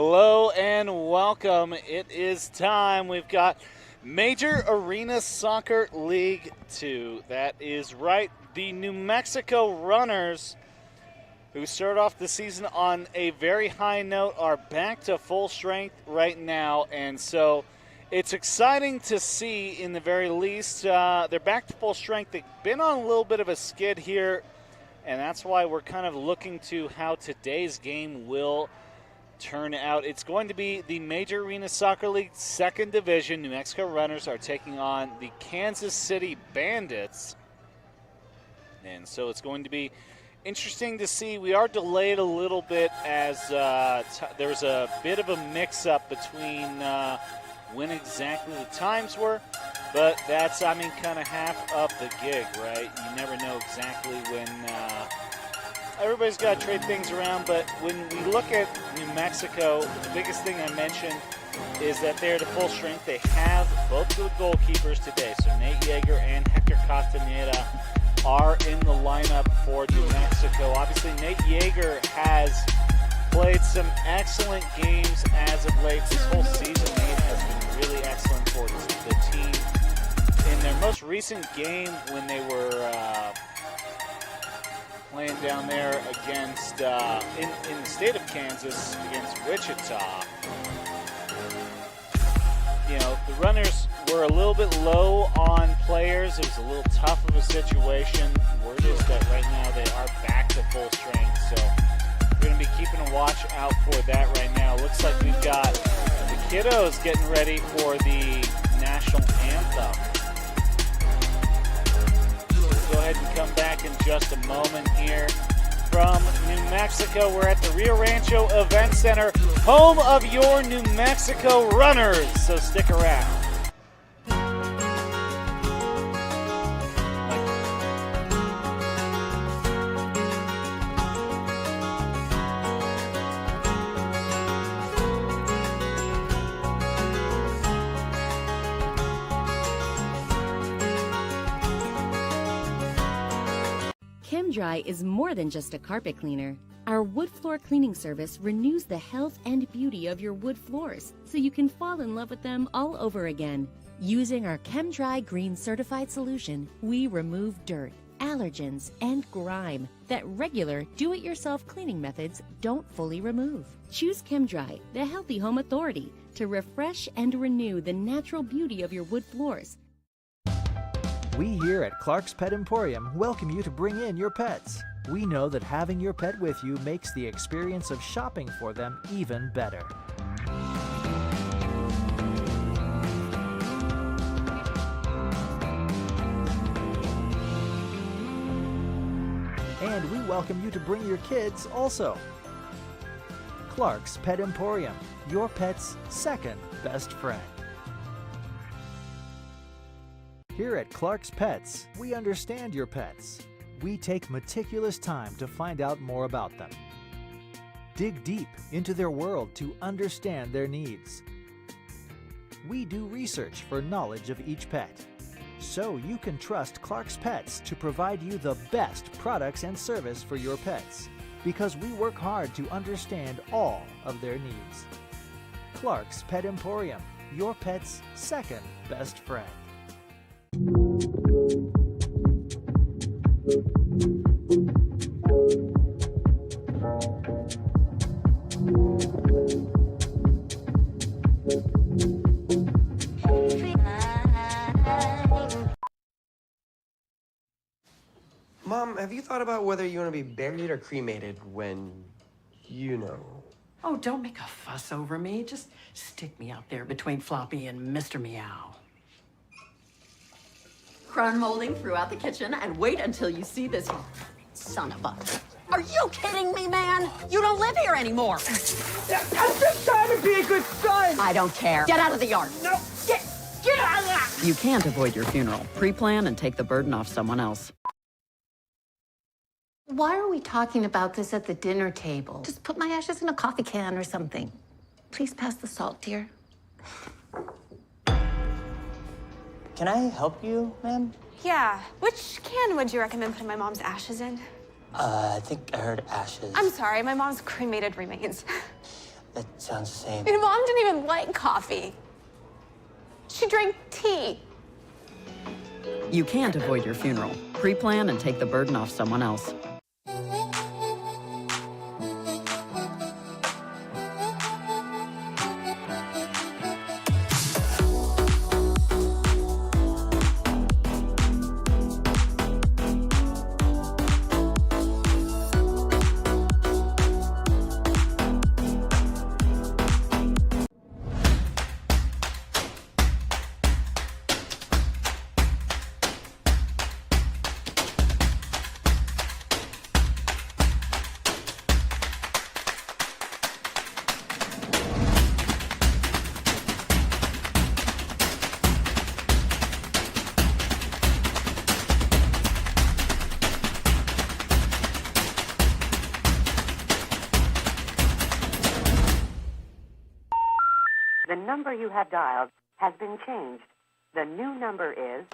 Hello and welcome. It is time. We've got Major Arena Soccer League 2. That is right. The New Mexico Runners, who started off the season on a very high note, are back to full strength right now. And so it's exciting to see, in the very least. They're back to full strength. They've been on a little bit of a skid here, and that's why we're kind of looking to how today's game will turn out. It's going to be the Major Arena Soccer League Second Division. New Mexico Runners are taking on the Kansas City Bandits. And so it's going to be interesting to see. We are delayed a little bit as there's a bit of a mix-up between when exactly the times were. But that's, kind of half of the gig, right? You never know exactly when everybody's got to trade things around, but when we look at New Mexico, the biggest thing I mentioned is that they're to full strength. They have both the goalkeepers today, so Nate Yeager and Hector Castaneda are in the lineup for New Mexico. Obviously, Nate Yeager has played some excellent games as of late. This whole season, Nate has been really excellent for the team. In their most recent game, when they were playing down there against, in the state of Kansas, against Wichita, the Runners were a little bit low on players. It was a little tough of a situation. Word is that right now they are back to full strength, so we're going to be keeping a watch out for that right now. Looks like we've got the kiddos getting ready for the national anthem. Go ahead and come back in just a moment here. From New Mexico, we're at the Rio Rancho Event Center, home of your New Mexico Runners, so stick around. ChemDry is more than just a carpet cleaner. Our wood floor cleaning service renews the health and beauty of your wood floors so you can fall in love with them all over again. Using our ChemDry Green certified solution, we remove dirt, allergens, and grime that regular do-it-yourself cleaning methods don't fully remove. Choose ChemDry, the healthy home authority, to refresh and renew the natural beauty of your wood floors. We here at Clark's Pet Emporium welcome you to bring in your pets. We know that having your pet with you makes the experience of shopping for them even better. And we welcome you to bring your kids also. Clark's Pet Emporium, your pet's second best friend. Here at Clark's Pets, we understand your pets. We take meticulous time to find out more about them. Dig deep into their world to understand their needs. We do research for knowledge of each pet, so you can trust Clark's Pets to provide you the best products and service for your pets, because we work hard to understand all of their needs. Clark's Pet Emporium, your pet's second best friend. Mom, have you thought about whether you want to be buried or cremated when, Oh, don't make a fuss over me. Just stick me out there between Floppy and Mr. Meow. Crown molding throughout the kitchen, and wait until you see this son of a... Are you kidding me, man? You don't live here anymore. I'm just trying to be a good son! I don't care. Get out of the yard. No, get out of there! You can't avoid your funeral. Pre-plan and take the burden off someone else. Why are we talking about this at the dinner table? Just put my ashes in a coffee can or something. Please pass the salt, dear. Can I help you, ma'am? Yeah. Which can would you recommend putting my mom's ashes in? I think I heard ashes. I'm sorry, my mom's cremated remains. That sounds the same. Your mom didn't even like coffee. She drank tea. You can't avoid your funeral. Pre-plan and take the burden off someone else. The number you have dialed has been changed. The new number is...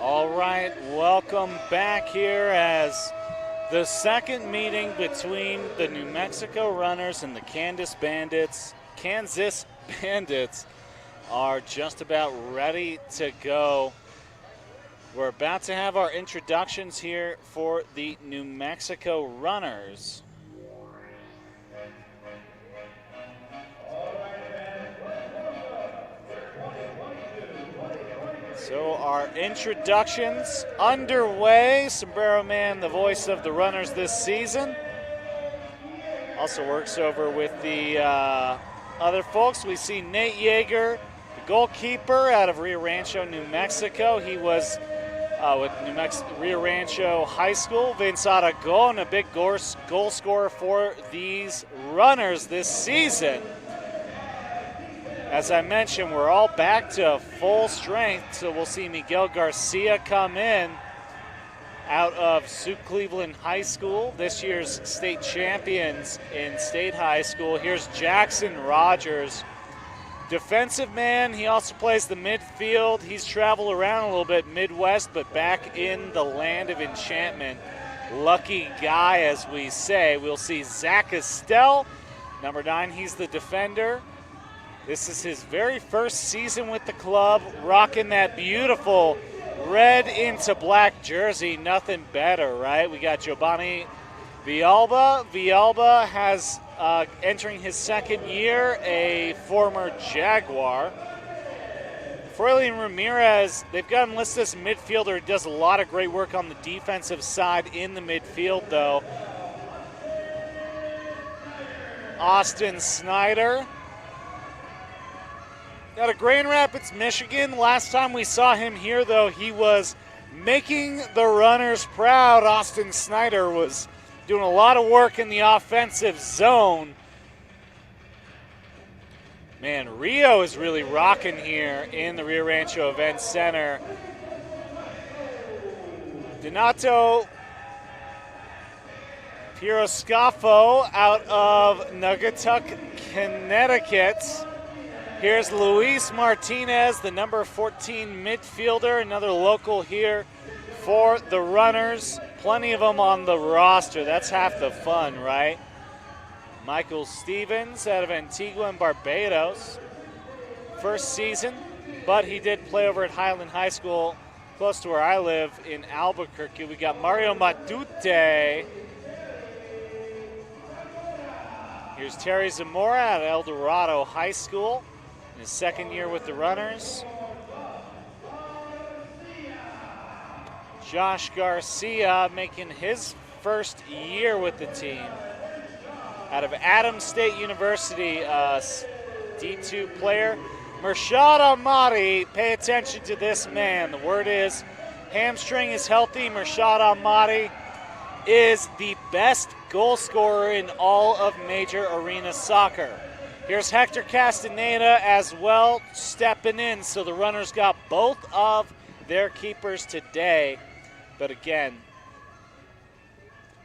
All right, welcome back here as the second meeting between the New Mexico Runners and the Kansas Bandits are just about ready to go. We're about to have our introductions here for the New Mexico Runners. So our introductions underway. Sombrero Man, the voice of the Runners this season. Also works over with the other folks. We see Nate Yeager, the goalkeeper out of Rio Rancho, New Mexico. He was with Rio Rancho High School. Vince Aragon, a big goal scorer for these Runners this season. As I mentioned, we're all back to full strength, so we'll see Miguel Garcia come in out of Sioux Cleveland High School, this year's state champions in state high school. Here's Jackson Rogers, defensive man. He also plays the midfield. He's traveled around a little bit Midwest, but back in the land of enchantment. Lucky guy, as we say. We'll see Zach Estelle, number 9. He's the defender. This is his very first season with the club, rocking that beautiful red into black jersey. Nothing better, right? We got Giovanni Villalba. Villalba has, entering his second year, a former Jaguar. Froylian Ramirez, they've got him listed as a midfielder. He does a lot of great work on the defensive side in the midfield, though. Austin Snyder, out of Grand Rapids, Michigan. Last time we saw him here, though, he was making the Runners proud. Austin Snyder was doing a lot of work in the offensive zone. Man, Rio is really rocking here in the Rio Rancho Event Center. Donato Piroscafo out of Naugatuck, Connecticut. Here's Luis Martinez, the number 14 midfielder, another local here for the Runners. Plenty of them on the roster. That's half the fun, right? Michael Stevens out of Antigua and Barbados. First season, but he did play over at Highland High School, close to where I live in Albuquerque. We got Mario Matute. Here's Terry Zamora out of El Dorado High School, in his second year with the Runners. Josh Garcia making his first year with the team. Out of Adams State University, D2 player, Murshad Ahmadi. Pay attention to this man. The word is hamstring is healthy. Murshad Ahmadi is the best goal scorer in all of Major Arena Soccer. Here's Hector Castaneda as well, stepping in. So the Runners got both of their keepers today. But again,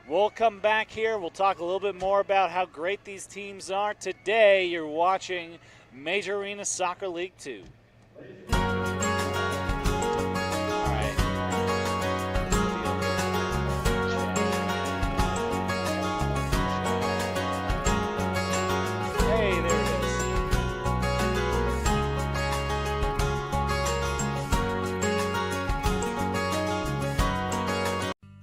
we'll come back here. We'll talk a little bit more about how great these teams are. Today, you're watching Major Arena Soccer League 2.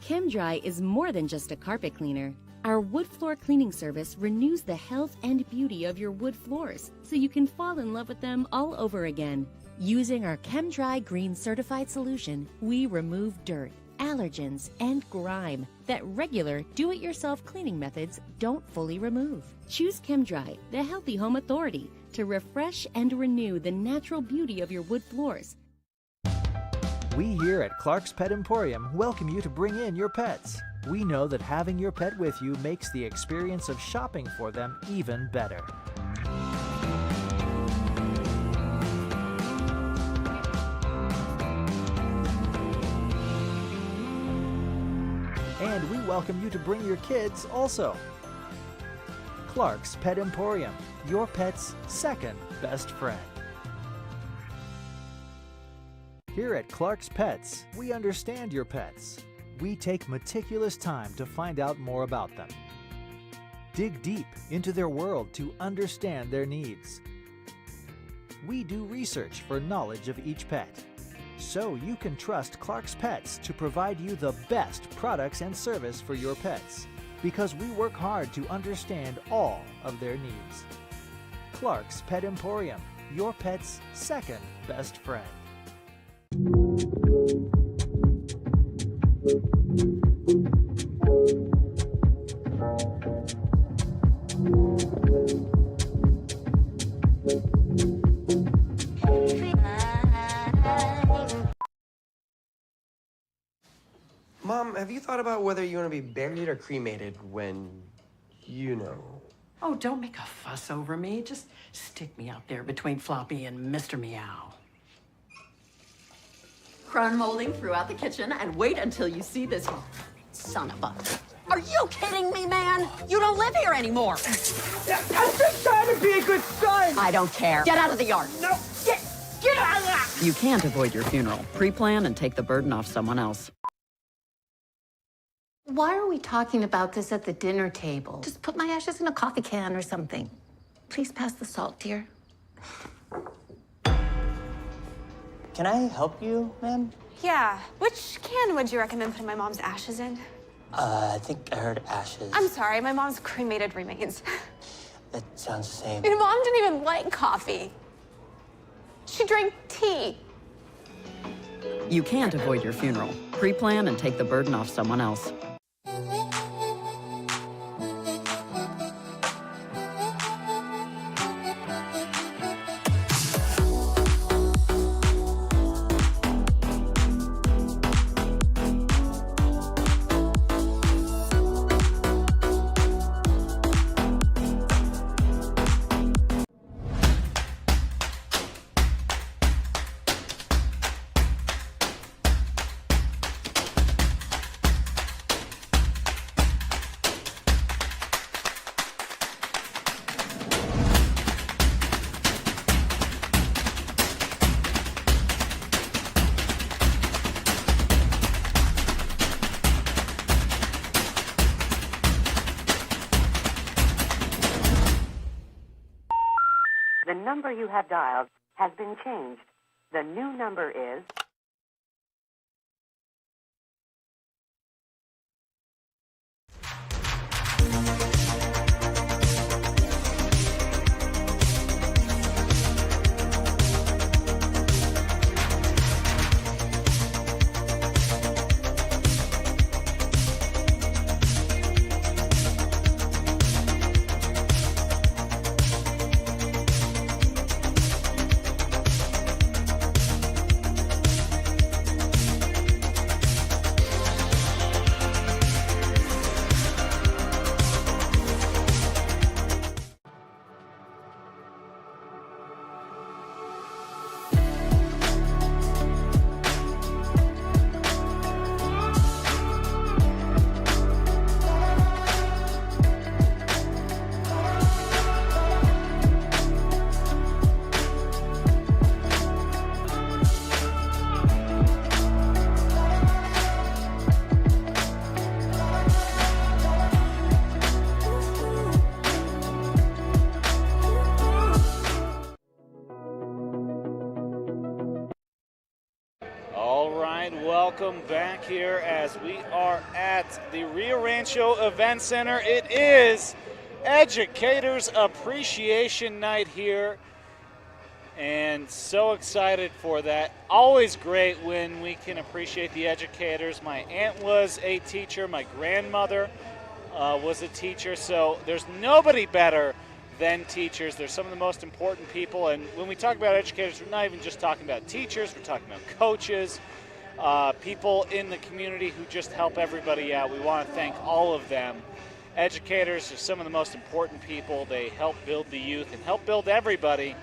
ChemDry is more than just a carpet cleaner. Our wood floor cleaning service renews the health and beauty of your wood floors so you can fall in love with them all over again. Using our ChemDry Green certified solution, we remove dirt, allergens, and grime that regular do-it-yourself cleaning methods don't fully remove. Choose ChemDry, the healthy home authority, to refresh and renew the natural beauty of your wood floors. We here at Clark's Pet Emporium welcome you to bring in your pets. We know that having your pet with you makes the experience of shopping for them even better. And we welcome you to bring your kids also. Clark's Pet Emporium, your pet's second best friend. Here at Clark's Pets, we understand your pets. We take meticulous time to find out more about them. Dig deep into their world to understand their needs. We do research for knowledge of each pet, so you can trust Clark's Pets to provide you the best products and service for your pets, because we work hard to understand all of their needs. Clark's Pet Emporium, your pet's second best friend. Mom, have you thought about whether you want to be buried or cremated when, you know? Oh, don't make a fuss over me. Just stick me out there between Floppy and Mr. Meow. Crown molding throughout the kitchen and wait until you see this son of a... Are you kidding me, man? You don't live here anymore. I'm just trying to be a good son. I don't care. Get out of the yard. No, get out of there. You can't avoid your funeral. Pre-plan and take the burden off someone else. Why are we talking about this at the dinner table? Just put my ashes in a coffee can or something. Please pass the salt, dear. Can I help you, ma'am? Yeah. Which can would you recommend putting my mom's ashes in? I think I heard ashes. I'm sorry, my mom's cremated remains. That sounds the same. Your mom didn't even like coffee. She drank tea. You can't avoid your funeral. Pre-plan and take the burden off someone else. number you have dialed has been changed. The new number is... All right, welcome back here as we are at the Rio Rancho Event Center. It is Educators Appreciation Night here, and so excited for that. Always great when we can appreciate the educators. My aunt was a teacher. My grandmother was a teacher, so there's nobody better than teachers. They're some of the most important people, and when we talk about educators, we're not even just talking about teachers, we're talking about coaches, people in the community who just help everybody out. We want to thank all of them. Educators are some of the most important people. They help build the youth and help build everybody.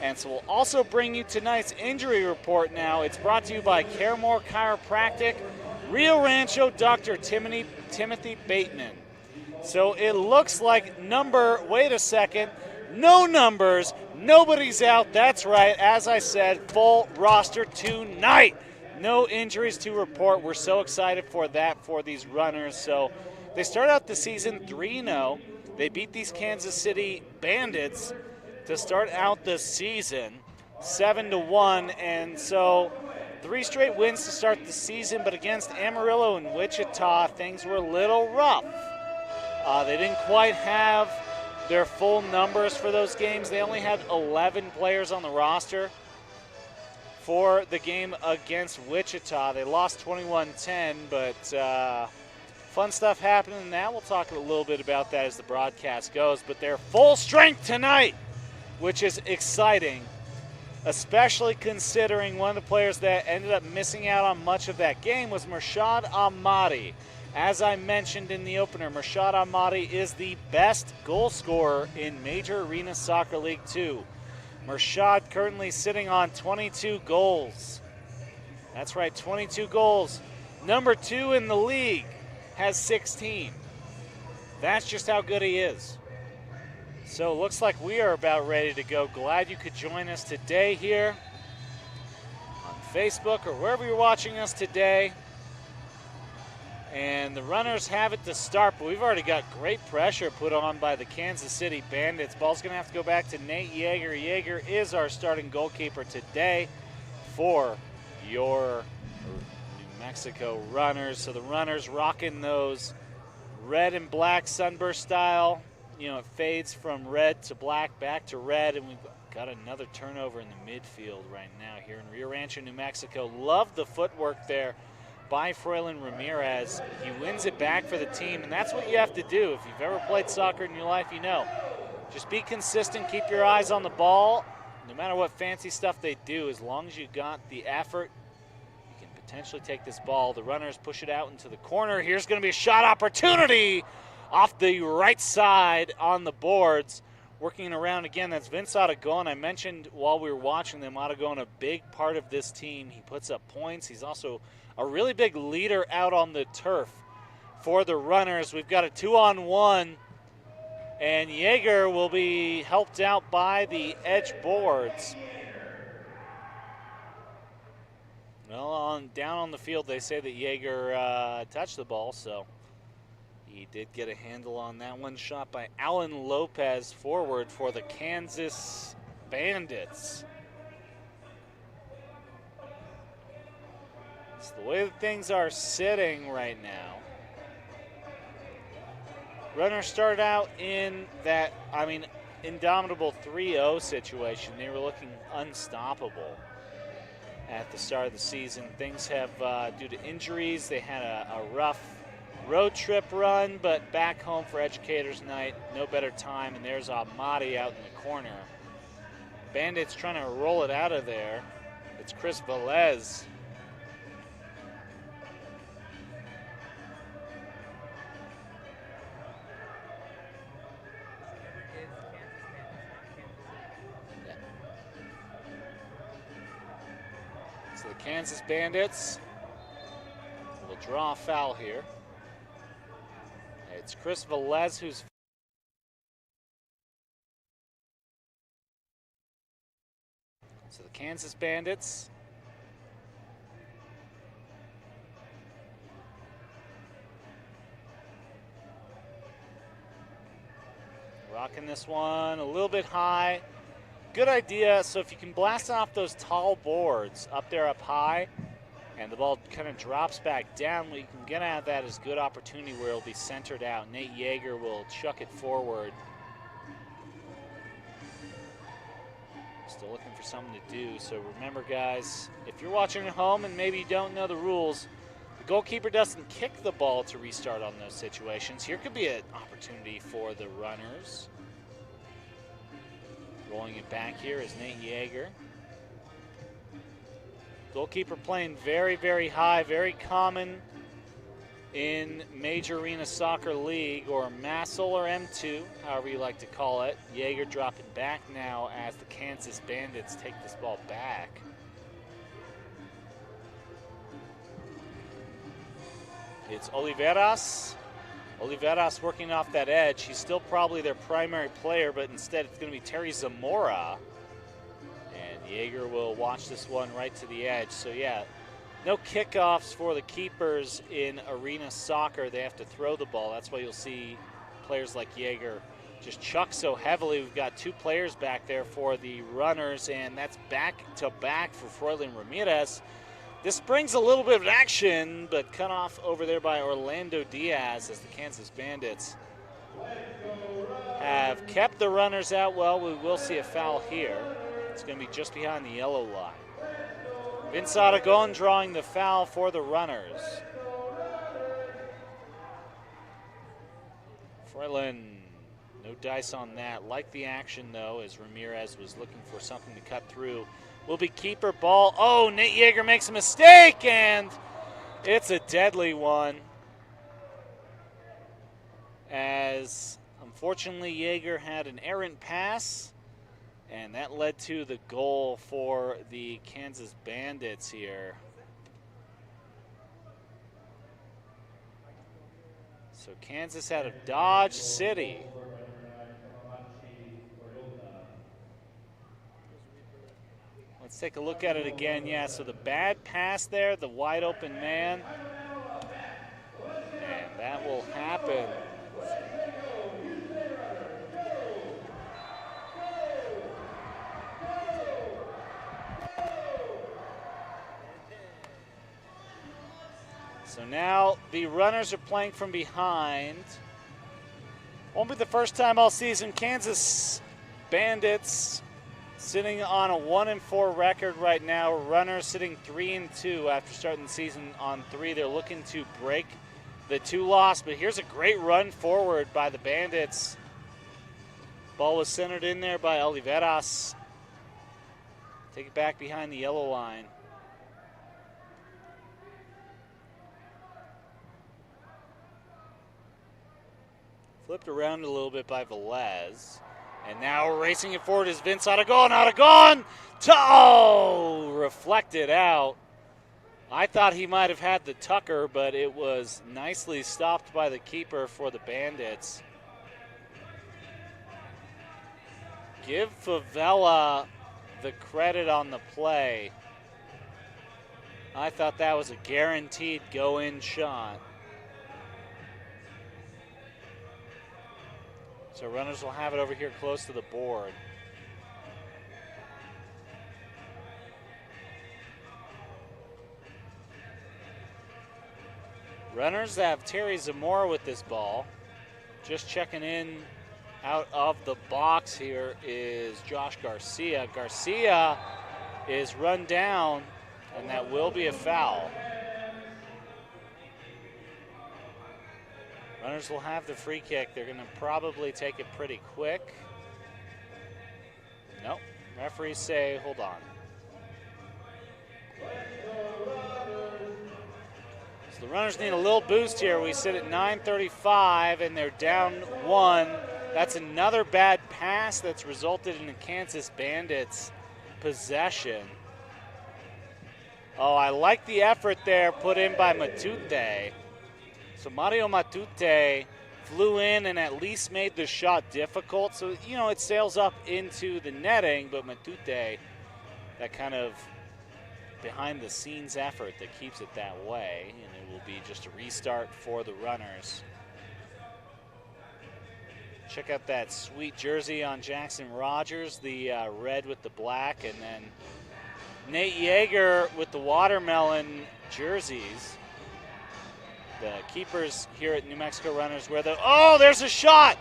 And so we'll also bring you tonight's injury report now. It's brought to you by Caremore Chiropractic, Rio Rancho, Dr. Timothy Bateman. So it looks like wait a second, no numbers, nobody's out. That's right, as I said, full roster tonight. No injuries to report. We're so excited for that for these runners. So they start out the season 3-0. They beat these Kansas City Bandits to start out the season 7-1. And so 3 straight wins to start the season, but against Amarillo and Wichita, things were a little rough. They didn't quite have their full numbers for those games. They only had 11 players on the roster for the game against Wichita. They lost 21-10, but fun stuff happening in that. We'll talk a little bit about that as the broadcast goes, but they're full strength tonight, which is exciting, especially considering one of the players that ended up missing out on much of that game was Murshad Ahmadi. As I mentioned in the opener, Murshad Ahmadi is the best goal scorer in Major Arena Soccer League 2. Murshad currently sitting on 22 goals. That's right, 22 goals. Number 2 in the league has 16. That's just how good he is. So it looks like we are about ready to go. Glad you could join us today here on Facebook or wherever you're watching us today. And the runners have it to start, but we've already got great pressure put on by the Kansas City Bandits. Ball's going to have to go back to Nate Yeager. Yeager is our starting goalkeeper today for your New Mexico Runners. So the Runners rocking those red and black sunburst style. You know, it fades from red to black back to red, and we've got another turnover in the midfield right now here in Rio Rancho, New Mexico. Love the footwork there by Froylan Ramirez. He wins it back for the team, and that's what you have to do. If you've ever played soccer in your life, you know. Just be consistent, keep your eyes on the ball. No matter what fancy stuff they do, as long as you got the effort, you can potentially take this ball. The runners push it out into the corner. Here's going to be a shot opportunity off the right side on the boards. Working around again, that's Vince Aragon. I mentioned while we were watching them, Aragon, a big part of this team. He puts up points. He's also a really big leader out on the turf for the runners. We've got a 2-on-1, and Yeager will be helped out by the edge boards. Well, down on the field, they say that Yeager touched the ball, so he did get a handle on that one. Shot by Alan Lopez forward for the Kansas Bandits. It's the way that things are sitting right now. Runners started out in that, indomitable 3-0 situation. They were looking unstoppable at the start of the season. Things have, due to injuries, they had a rough road trip run, but back home for Educators Night, no better time, and there's Ahmadi out in the corner. Bandits trying to roll it out of there. It's Chris Velez. So the Kansas Bandits will draw a foul here. It's Chris Velez who's so the Kansas Bandits rocking this one a little bit high. Good idea. So if you can blast off those tall boards up there up high and the ball kind of drops back down, what you can get out of that is good opportunity where it'll be centered out. Nate Yeager will chuck it forward. Still looking for something to do. So remember, guys, if you're watching at home and maybe you don't know the rules, the goalkeeper doesn't kick the ball to restart on those situations. Here could be an opportunity for the runners. Rolling it back here is Nate Yeager. Goalkeeper playing very, very high, very common in Major Arena Soccer League, or MASL or M2, however you like to call it. Yeager dropping back now as the Kansas Bandits take this ball back. It's Oliveras. Oliveras working off that edge. He's still probably their primary player, but instead it's going to be Terry Zamora. And Yeager will watch this one right to the edge. So yeah, no kickoffs for the keepers in arena soccer. They have to throw the ball. That's why you'll see players like Yeager just chuck so heavily. We've got two players back there for the runners, and that's back to back for Froylan Ramirez. This brings a little bit of action, but cut off over there by Orlando Diaz as the Kansas Bandits have kept the runners out. Well, we will see a foul here. It's going to be just behind the yellow line. Vince Aragon drawing the foul for the runners. Froylan, no dice on that. Like the action, though, as Ramirez was looking for something to cut through. Will be keeper ball. Oh, Nate Yeager makes a mistake, and it's a deadly one. As, unfortunately, Yeager had an errant pass, and that led to the goal for the Kansas Bandits here. So Kansas out of Dodge City. Let's take a look at it again. Yeah, so the bad pass there, the wide open man. And that will happen. So now the runners are playing from behind. Won't be the first time all season. Kansas Bandits sitting on a 1-4 record right now. Runners sitting 3-2 after starting the season on 3. They're looking to break the 2-loss, but here's a great run forward by the Bandits. Ball was centered in there by Oliveras. Take it back behind the yellow line. Flipped around a little bit by Velez. And now racing it forward is Vince Aragon. Aragon! Reflected out. I thought he might have had the tucker, but it was nicely stopped by the keeper for the Bandits. Give Favela the credit on the play. I thought that was a guaranteed go-in shot. So runners will have it over here close to the board. Runners have Terry Zamora with this ball. Just checking in out of the box here is Josh Garcia. Garcia is run down, and that will be a foul. Runners will have the free kick. They're going to probably take it pretty quick. Nope. Referees say, hold on. So the Runners need a little boost here. We sit at 9:35, and they're down 1. That's another bad pass that's resulted in a Kansas Bandits possession. Oh, I like the effort there put in by Matute. So Mario Matute flew in and at least made the shot difficult. So, you know, it sails up into the netting, but Matute, that kind of behind-the-scenes effort that keeps it that way, and it will be just a restart for the Runners. Check out that sweet jersey on Jackson Rogers, the red with the black, and then Nate Yeager with the watermelon jerseys. The keepers here at New Mexico Runners oh, there's a shot!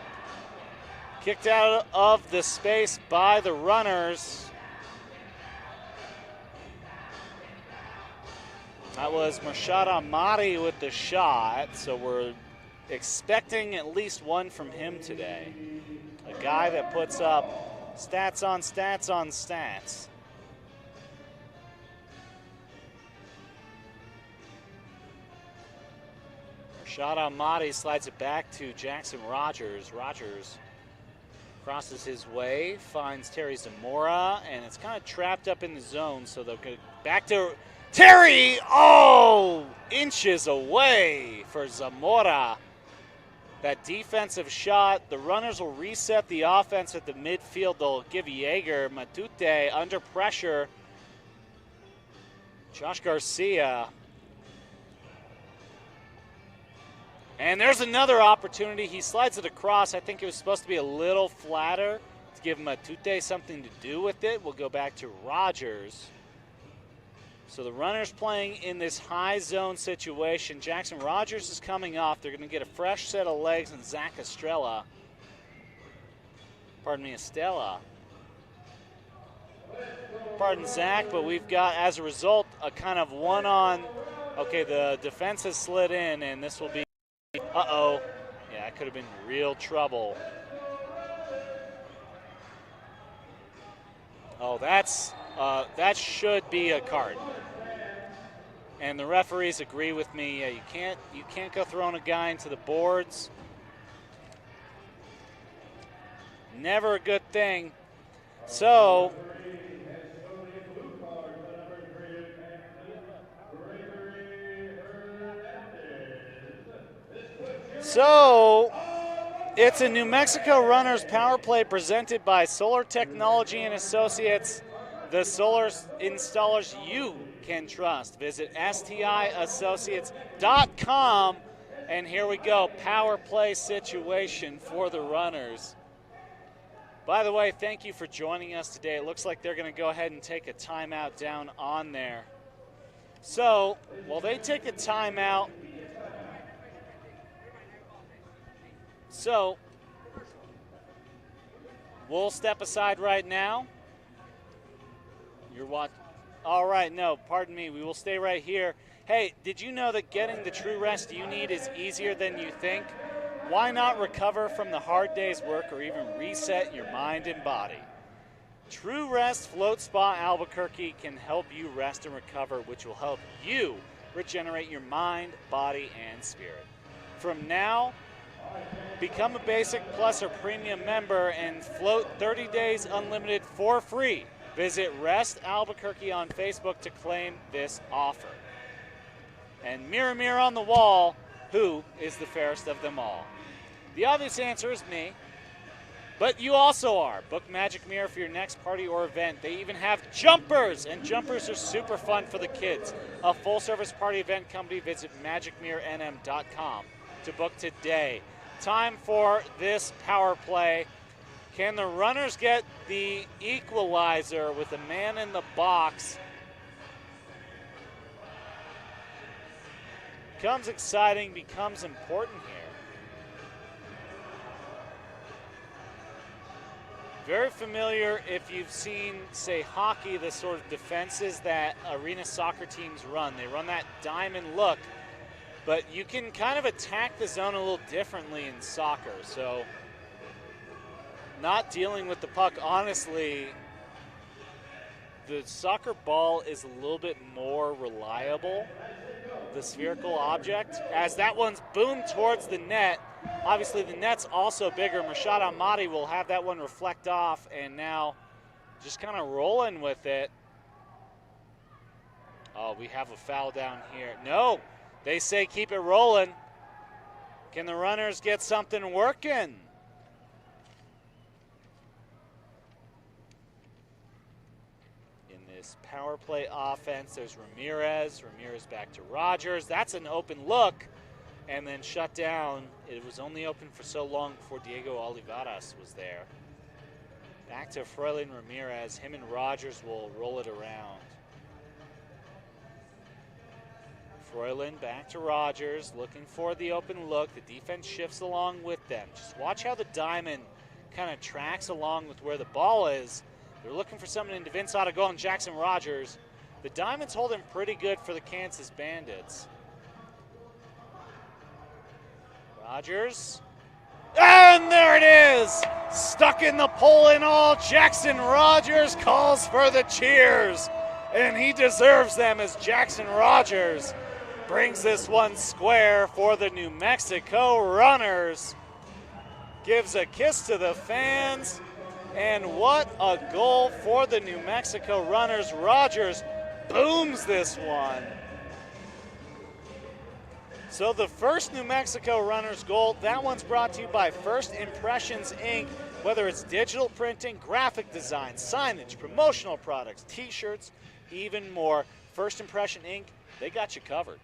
Kicked out of the space by the Runners. That was Murshad Ahmadi with the shot, so we're expecting at least one from him today. A guy that puts up stats on stats on stats. Murshad Ahmadi slides it back to Jackson Rogers. Rogers crosses his way, finds Terry Zamora, and it's kind of trapped up in the zone, so they'll go back to Terry. Oh, inches away for Zamora. That defensive shot, the Runners will reset the offense at the midfield. They'll give Yeager, Matute under pressure. Josh Garcia. And there's another opportunity. He slides it across. I think it was supposed to be a little flatter to give Matute something to do with it. We'll go back to Rogers. So the Runners playing in this high zone situation. Jackson Rogers is coming off. They're going to get a fresh set of legs, and Zach Estrella. Pardon me, Estella. Pardon Zach, but we've got, as a result, a kind of one-on. Okay, the defense has slid in, and this will be. Uh-oh. Yeah, that could have been real trouble. Oh, that should be a card. And the referees agree with me. Yeah, you can't go throwing a guy into the boards. Never a good thing. So it's a New Mexico Runners power play presented by Solar Technology and Associates, the solar installers you can trust. Visit stiassociates.com, and here we go, power play situation for the Runners. By the way, thank you for joining us today. It looks like they're going to go ahead and take a timeout down on there. So, while they take a timeout, we'll step aside right now. You're watching. All right, no, pardon me. We will stay right here. Hey, did you know that getting the true rest you need is easier than you think? Why not recover from the hard day's work or even reset your mind and body? True Rest Float Spa Albuquerque can help you rest and recover, which will help you regenerate your mind, body, and spirit. From now, become a Basic Plus or Premium member and float 30 days unlimited for free. Visit Rest Albuquerque on Facebook to claim this offer. And mirror, mirror on the wall, who is the fairest of them all? The obvious answer is me, but you also are. Book Magic Mirror for your next party or event. They even have jumpers, and jumpers are super fun for the kids. A full-service party event company. Visit magicmirrornm.com to book today. Time for this power play. Can the Runners get the equalizer with a man in the box? becomes exciting, becomes important here. Very familiar if you've seen, say, hockey, the sort of defenses that arena soccer teams run. They run that diamond look, but you can kind of attack the zone a little differently in soccer. So not dealing with the puck, honestly, the soccer ball is a little bit more reliable, the spherical object, as that one's boomed towards the net. Obviously, the net's also bigger. Mashad Ahmadi will have that one reflect off, and now just kind of rolling with it. Oh, we have a foul down here. No, they say keep it rolling. Can the runners get something working? In this power play offense, there's Ramirez. Ramirez back to Rogers. That's an open look. And then shut down. It was only open for so long before Diego Olivares was there. Back to Froylan Ramirez. Him and Rogers will roll it around. Froylan back to Rogers, looking for the open look. The defense shifts along with them. Just watch how the diamond kind of tracks along with where the ball is. They're looking for something into Vince Otagon and Jackson Rogers. The diamond's holding pretty good for the Kansas Bandits. Rogers, and there it is! Stuck in the pole and all, Jackson Rogers calls for the cheers, and he deserves them as Jackson Rogers brings this one square for the New Mexico Runners. Gives a kiss to the fans, and what a goal for the New Mexico Runners. Rogers booms this one. So the first New Mexico Runners goal, that one's brought to you by First Impressions Inc. Whether it's digital printing, graphic design, signage, promotional products, t-shirts, even more. First Impression Inc., they got you covered.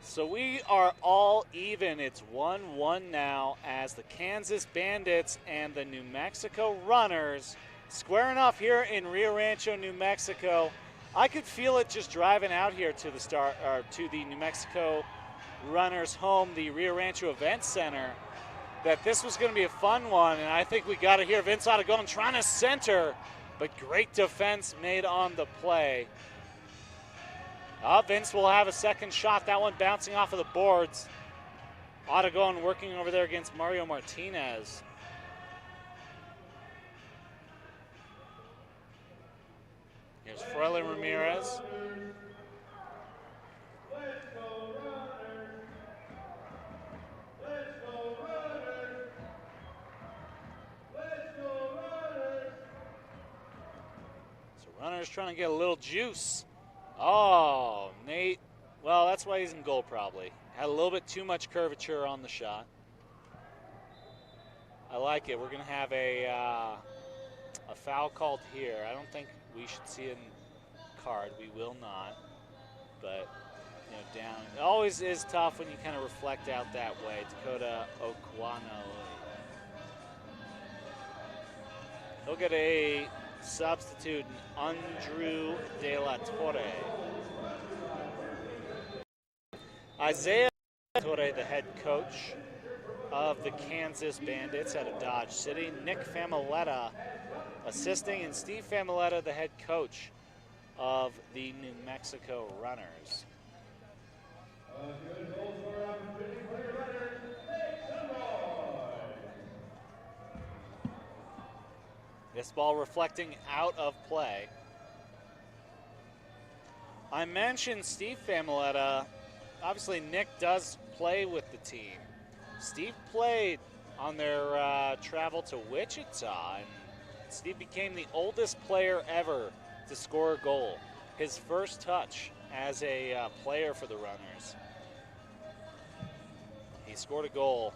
So we are all even. It's 1-1 now as the Kansas Bandits and the New Mexico Runners squaring off here in Rio Rancho, New Mexico. I could feel it just driving out here to the New Mexico Runners home, the Rio Rancho Event Center, that this was going to be a fun one, and I think we got to hear Vince Otagon trying to center, but great defense made on the play. Vince will have a second shot, that one bouncing off of the boards. Otagon working over there against Mario Martinez. Here's Froylan Ramirez. So Runners trying to get a little juice. Oh, Nate. Well, that's why he's in goal probably. Had a little bit too much curvature on the shot. I like it. We're going to have a foul called here. I don't think we should see a card. We will not. But, you know, down. It always is tough when you kind of reflect out that way. Dakota Okwano. He'll get a substitute, Andrew De La Torre. Isaiah De La Torre, the head coach of the Kansas Bandits out of Dodge City. Nick Familetta assisting, and Steve Familetta, the head coach of the New Mexico Runners. This ball reflecting out of play. I mentioned Steve Familetta. Obviously, Nick does play with the team. Steve played on their travel to Wichita, and Steve became the oldest player ever to score a goal. His first touch as a player for the Runners. He scored a goal.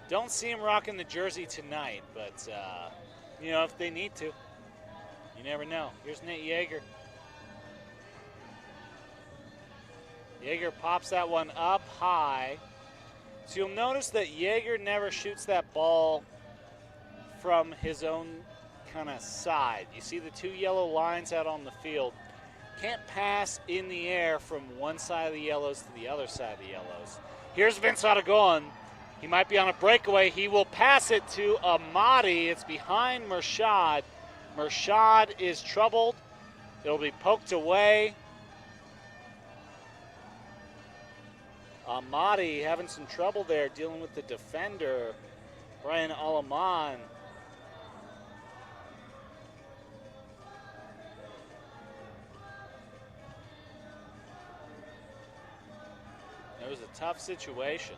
Don't see him rocking the jersey tonight, but you know, if they need to, you never know. Here's Nate Yeager. Yeager pops that one up high. So you'll notice that Yeager never shoots that ball from his own kind of side. You see the two yellow lines out on the field. can't pass in the air from one side of the yellows to the other side of the yellows. Here's Vince Aragon. He might be on a breakaway. He will pass it to Amadi. It's behind Mershad. Mershad is troubled. It'll be poked away. Amadi having some trouble there dealing with the defender, Brian Alaman. It was a tough situation.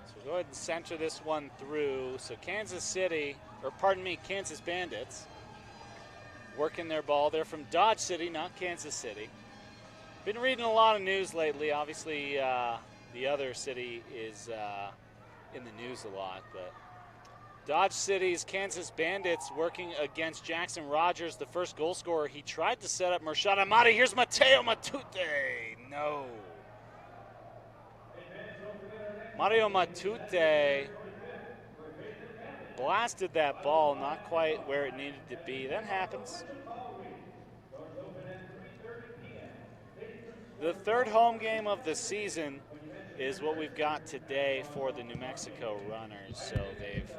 So we'll go ahead and center this one through. So Kansas Bandits working their ball. They're from Dodge City, not Kansas City. Been reading a lot of news lately. Obviously, the other city is in the news a lot, but Dodge City's Kansas Bandits working against Jackson Rogers, the first goal scorer. He tried to set up Mershad Amadi. Here's Mateo Matute. No. Mario Matute blasted that ball, not quite where it needed to be. That happens. The third home game of the season is what we've got today for the New Mexico Runners. So they've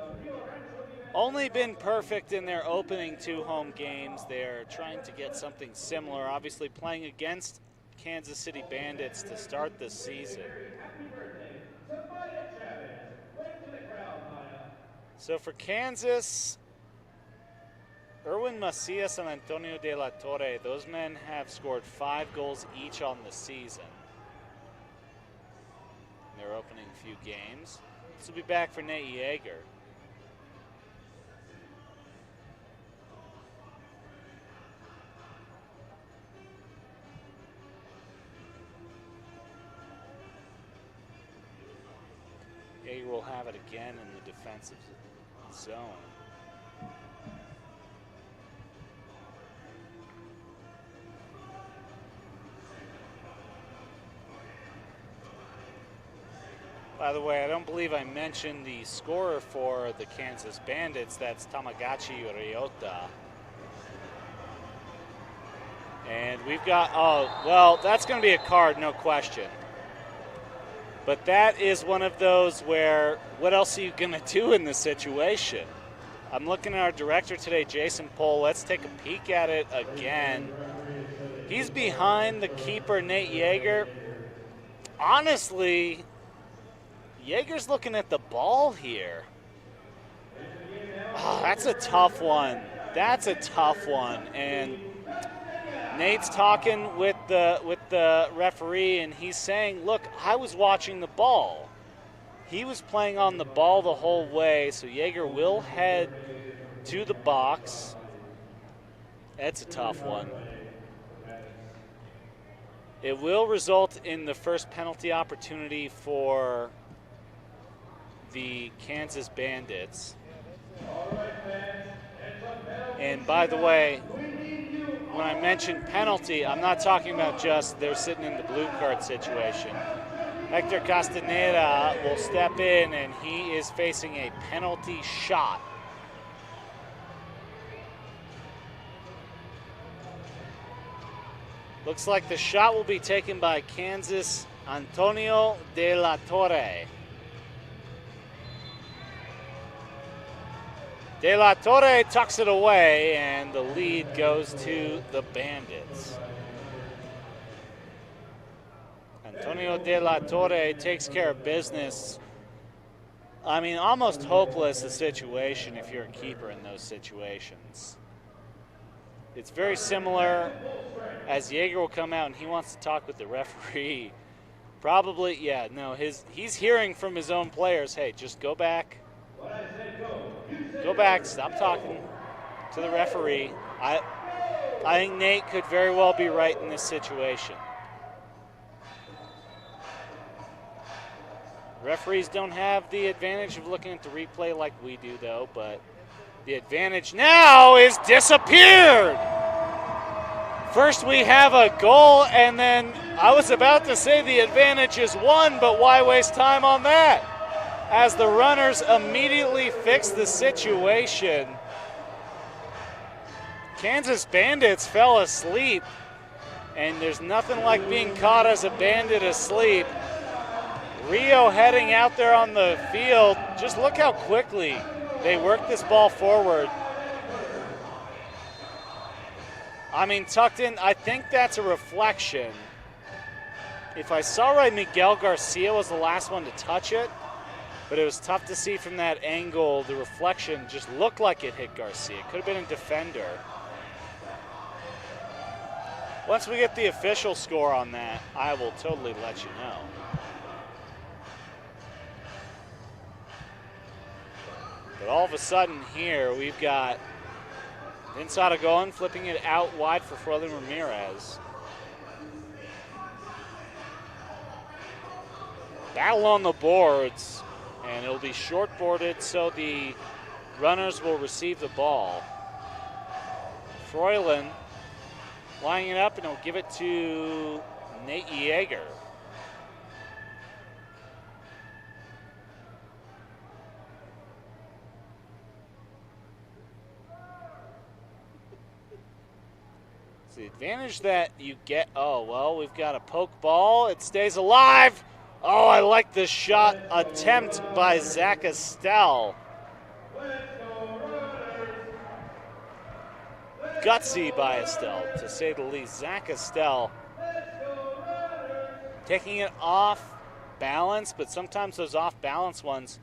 only been perfect in their opening 2 home games. They're trying to get something similar, obviously playing against Kansas City Bandits to start the season. So for Kansas, Erwin Macias and Antonio De La Torre, those men have scored 5 goals each on the season. Their opening few games. This will be back for Nate Yeager. Yeager will have it again in the defensive zone. By the way, I don't believe I mentioned the scorer for the Kansas Bandits. That's Tamagachi Ryota. And we've got, oh, well, that's going to be a card, no question. But that is one of those where, what else are you going to do in this situation? I'm looking at our director today, Jason Pohl. Let's take a peek at it again. He's behind the keeper, Nate Yeager. Honestly, Yeager's looking at the ball here. Oh, that's a tough one. That's a tough one. And Nate's talking with the referee, and he's saying, look, I was watching the ball. He was playing on the ball the whole way, so Yeager will head to the box. That's a tough one. It will result in the first penalty opportunity for the Kansas Bandits. And by the way, when I mention penalty, I'm not talking about just they're sitting in the blue card situation. Hector Castaneda will step in, and he is facing a penalty shot. Looks like the shot will be taken by Kansas' Antonio De La Torre. De La Torre tucks it away, and the lead goes to the Bandits. Antonio De La Torre takes care of business. I mean, almost hopeless a situation if you're a keeper in those situations. It's very similar as Yeager will come out and he wants to talk with the referee. Probably, yeah, no, he's hearing from his own players, hey, just go back. Go back, stop talking to the referee. I think Nate could very well be right in this situation. Referees don't have the advantage of looking at the replay like we do, though, but the advantage now is disappeared. First we have a goal, and then I was about to say the advantage is won, but why waste time on that? As the runners immediately fix the situation. Kansas Bandits fell asleep, and there's nothing like being caught as a bandit asleep. Rio heading out there on the field. Just look how quickly they work this ball forward. I mean, tucked in, I think that's a reflection. If I saw right, Miguel Garcia was the last one to touch it, but it was tough to see from that angle. The reflection just looked like it hit Garcia. It could have been a defender. Once we get the official score on that, I will totally let you know. But all of a sudden here, we've got inside of going, flipping it out wide for Froylan Ramirez. Battle on the boards, and it'll be short-boarded, so the runners will receive the ball. Froylan lining it up, and he'll give it to Nate Yeager. The advantage that you get, oh, well, we've got a poke ball. It stays alive. Oh, I like the shot attempt by Zach Estelle. Gutsy by Estelle, to say the least. Zach Estelle taking it off balance, but sometimes those off balance ones.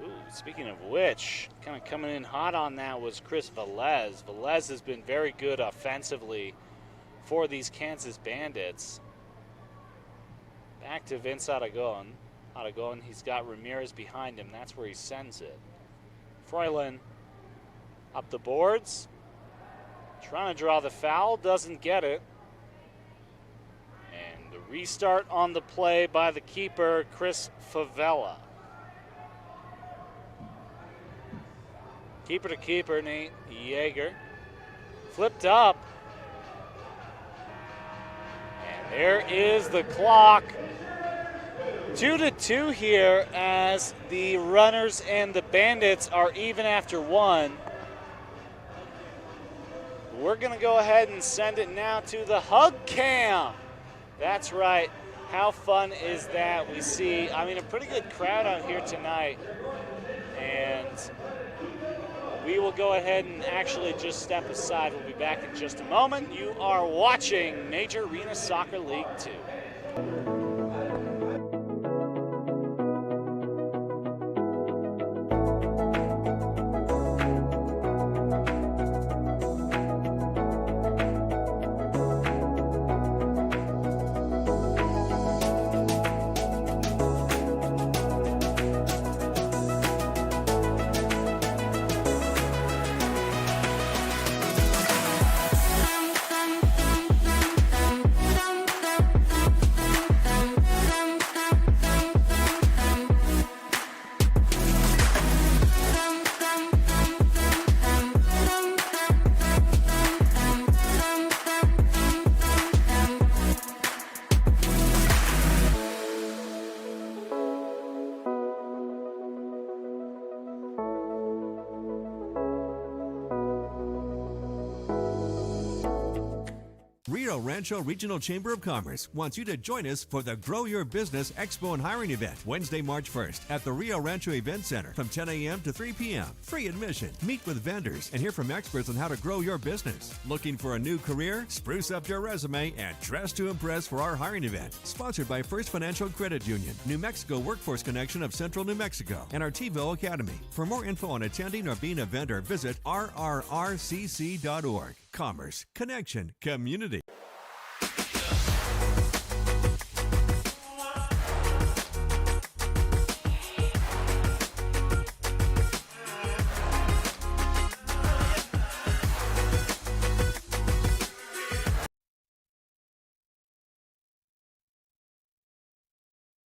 Ooh, speaking of which, kind of coming in hot on that was Chris Velez. Velez has been very good offensively for these Kansas Bandits. Back to Vince Aragon. Aragon, he's got Ramirez behind him. That's where he sends it. Froylan up the boards. Trying to draw the foul, doesn't get it. And the restart on the play by the keeper, Chris Favela. Keeper to keeper, Nate Yeager. Flipped up. And there is the clock. 2-2 here as the runners and the Bandits are even after one. We're going to go ahead and send it now to the hug cam. That's right. How fun is that? We see, I mean, a pretty good crowd out here tonight. And we will go ahead and actually just step aside. We'll be back in just a moment. You are watching Major Arena Soccer League 2. Rio Rancho Regional Chamber of Commerce wants you to join us for the Grow Your Business Expo and Hiring event, Wednesday, March 1st at the Rio Rancho Event Center from 10 a.m. to 3 p.m. Free admission. Meet with vendors and hear from experts on how to grow your business. Looking for a new career? Spruce up your resume and dress to impress for our hiring event. Sponsored by First Financial Credit Union, New Mexico Workforce Connection of Central New Mexico, and our TiVo Academy. For more info on attending or being a vendor, visit rrrcc.org. Commerce, connection, community.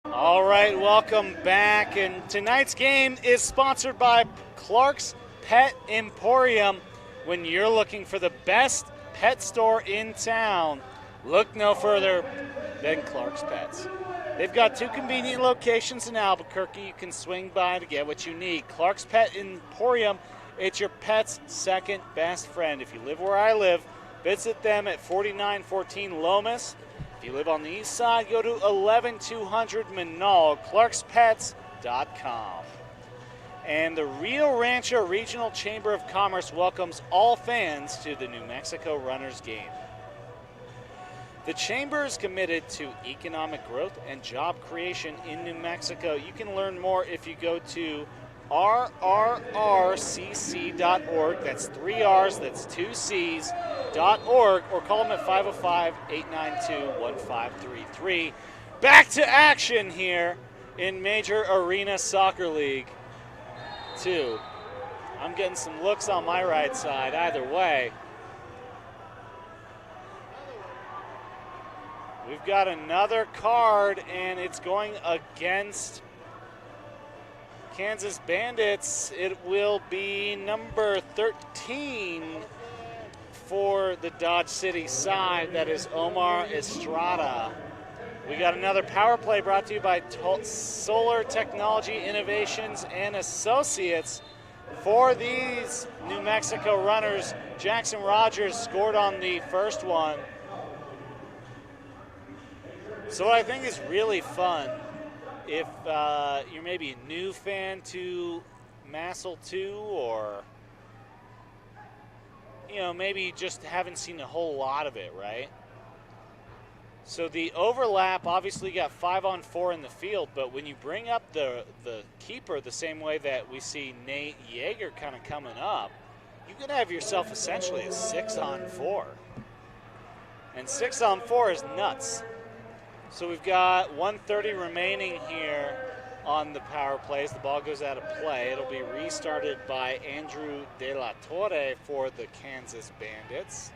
All right, welcome back. And tonight's game is sponsored by Clark's Pet Emporium. When you're looking for the best pet store in town, look no further than Clark's Pets. They've got two convenient locations in Albuquerque you can swing by to get what you need. Clark's Pet Emporium It's your pet's second best friend. If you live where I live, visit them at 4914 Lomas. If you live on the east side, go to 11200 Manal, clarkspets.com. And the Rio Rancho Regional Chamber of Commerce welcomes all fans to the New Mexico Runners game. The Chamber is committed to economic growth and job creation in New Mexico. You can learn more if you go to rrrcc.org. That's 3 R's, that's 2 C's.org, or call them at 505-892-1533. Back to action here in Major Arena Soccer League 2. I'm getting some looks on my right side either way. We've got another card, and it's going against Kansas Bandits. It will be number 13 for the Dodge City side. That is Omar Estrada. We got another power play brought to you by Solar Technology Innovations and Associates. For these New Mexico runners, Jackson Rogers scored on the first one. So what I think is really fun, if you're maybe a new fan to Massel 2, or maybe you just haven't seen a whole lot of it, right? So the overlap, obviously you got 5-on-4 in the field, but when you bring up the keeper the same way that we see Nate Yeager kind of coming up, you could have yourself essentially a 6-on-4. And 6-on-4 is nuts. So we've got 1:30 remaining here on the power plays. The ball goes out of play. It'll be restarted by Andrew De La Torre for the Kansas Bandits.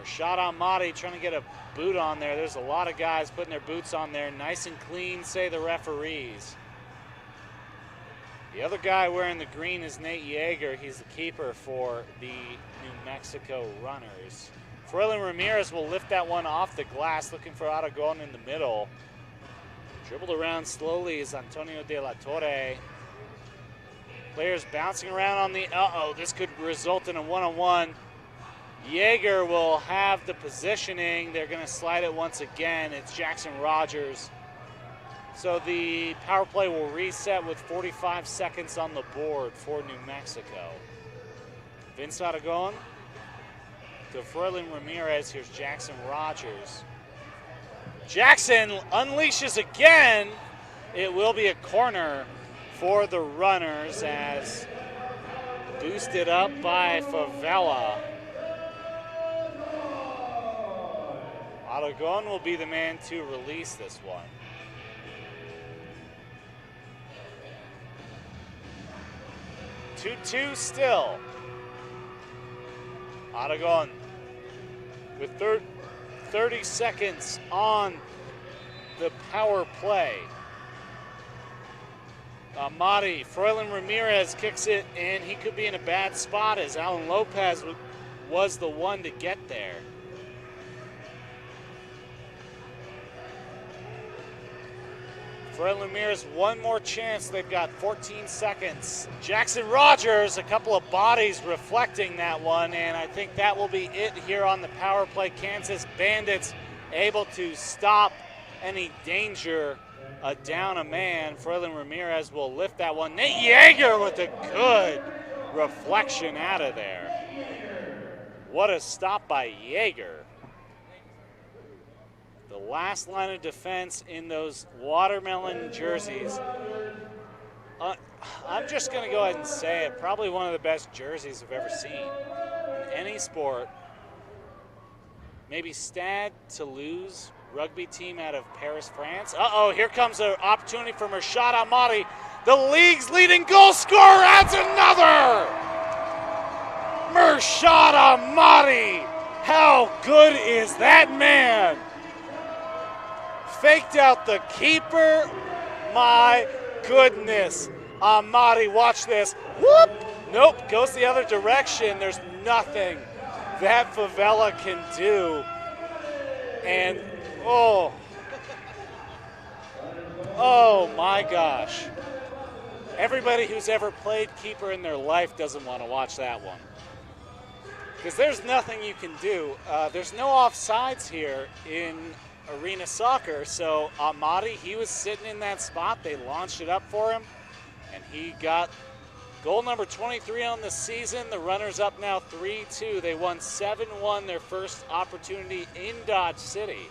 Rashad Ahmadi trying to get a boot on there. There's a lot of guys putting their boots on there. Nice and clean, say the referees. The other guy wearing the green is Nate Yeager. He's the keeper for the New Mexico Runners. Froylan Ramirez will lift that one off the glass, looking for Aragon in the middle. Dribbled around slowly is Antonio De La Torre. Players bouncing around on the, this could result in a one-on-one. Yeager will have the positioning. They're going to slide it once again. It's Jackson Rogers. So the power play will reset with 45 seconds on the board for New Mexico. Vince Aragon to Froylan Ramirez. Here's Jackson Rogers. Jackson unleashes again. It will be a corner for the runners as boosted up by Favela. Aragon will be the man to release this one. Two still. Aragon with 30 seconds on the power play. Ahmadi, Froylan Ramirez kicks it, and he could be in a bad spot as Alan Lopez was the one to get there. Froylan Ramirez, one more chance. They've got 14 seconds. Jackson Rogers, a couple of bodies reflecting that one, and I think that will be it here on the power play. Kansas Bandits able to stop any danger down a man. Froylan Ramirez will lift that one. Nate Yeager with a good reflection out of there. What a stop by Yeager. The last line of defense in those watermelon jerseys. I'm just going to go ahead and say it. Probably one of the best jerseys I've ever seen in any sport. Maybe Stade Toulouse rugby team out of Paris, France. Here comes an opportunity for Rashad Ahmadi. The league's leading goal scorer adds another. Rashad Ahmadi. How good is that man? Faked out the keeper. My goodness. Ahmadi, watch this. Whoop! Nope, goes the other direction. There's nothing that Favela can do. And, oh my gosh. everybody who's ever played keeper in their life doesn't want to watch that one. Because there's nothing you can do. There's no offsides here in arena soccer, so Amadi, he was sitting in that spot. They launched it up for him, and he got goal number 23 on the season. The runners up now 3-2. They won 7-1 their first opportunity in Dodge City.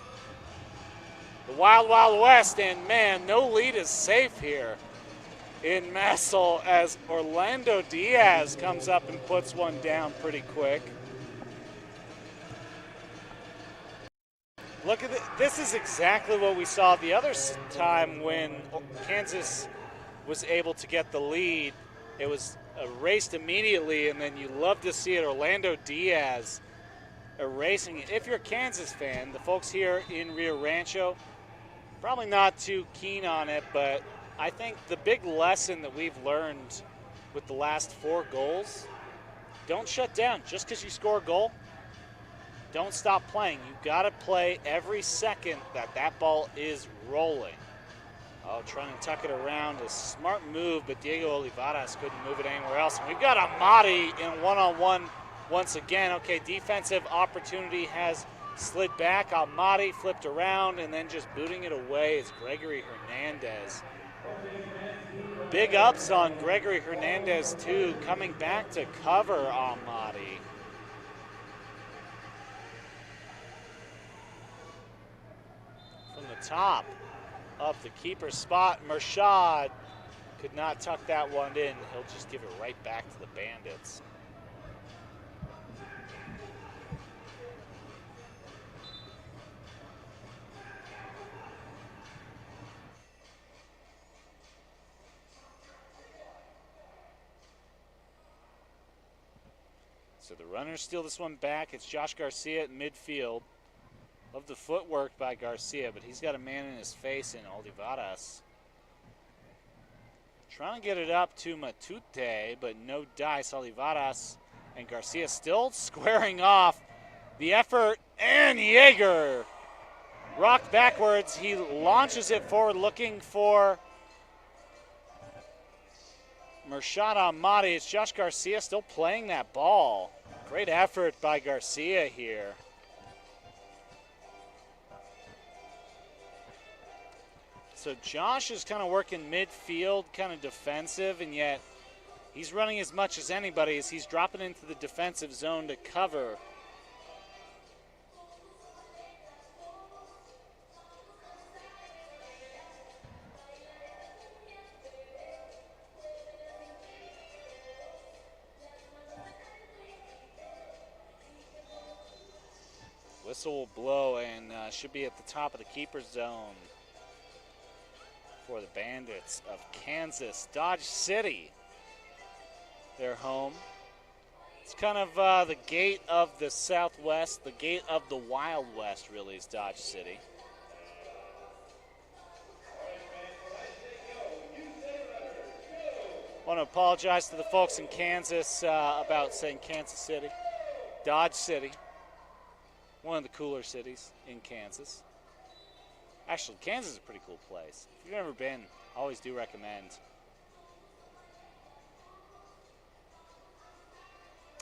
The Wild Wild West, and man, no lead is safe here in Massel as Orlando Diaz comes up and puts one down pretty quick. Look at this is exactly what we saw the other time when Kansas was able to get the lead. It was erased immediately, and then you love to see it. Orlando Diaz erasing it. If you're a Kansas fan, the folks here in Rio Rancho, probably not too keen on it, but I think the big lesson that we've learned with the last 4 goals, don't shut down. Just because you score a goal, don't stop playing. You got to play every second that ball is rolling. Oh, trying to tuck it around, a smart move, but Diego Olivares couldn't move it anywhere else. And we've got Amadi in one-on-one once again. Okay, defensive opportunity has slid back. Amadi flipped around and then just booting it away is Gregory Hernandez. Big ups on Gregory Hernandez too, coming back to cover Amadi. From the top of the keeper spot, Mershad could not tuck that one in. He'll just give it right back to the Bandits. So the runners steal this one back. It's Josh Garcia at midfield. Love the footwork by Garcia, but he's got a man in his face in Olivares. Trying to get it up to Matute, but no dice. Olivares and Garcia still squaring off. The effort, and Jaeger rocked backwards. He launches it forward looking for Mershad Ahmadi. It's Josh Garcia still playing that ball. Great effort by Garcia here. So Josh is kind of working midfield, kind of defensive, and yet he's running as much as anybody as he's dropping into the defensive zone to cover. Whistle will blow and should be at the top of the keeper's zone for the Bandits of Kansas. Dodge City, their home. It's kind of the gate of the Southwest, the gate of the Wild West, really, is Dodge City. I want to apologize to the folks in Kansas about saying Kansas City. Dodge City, one of the cooler cities in Kansas. Actually, Kansas is a pretty cool place. If you've never been, I always do recommend.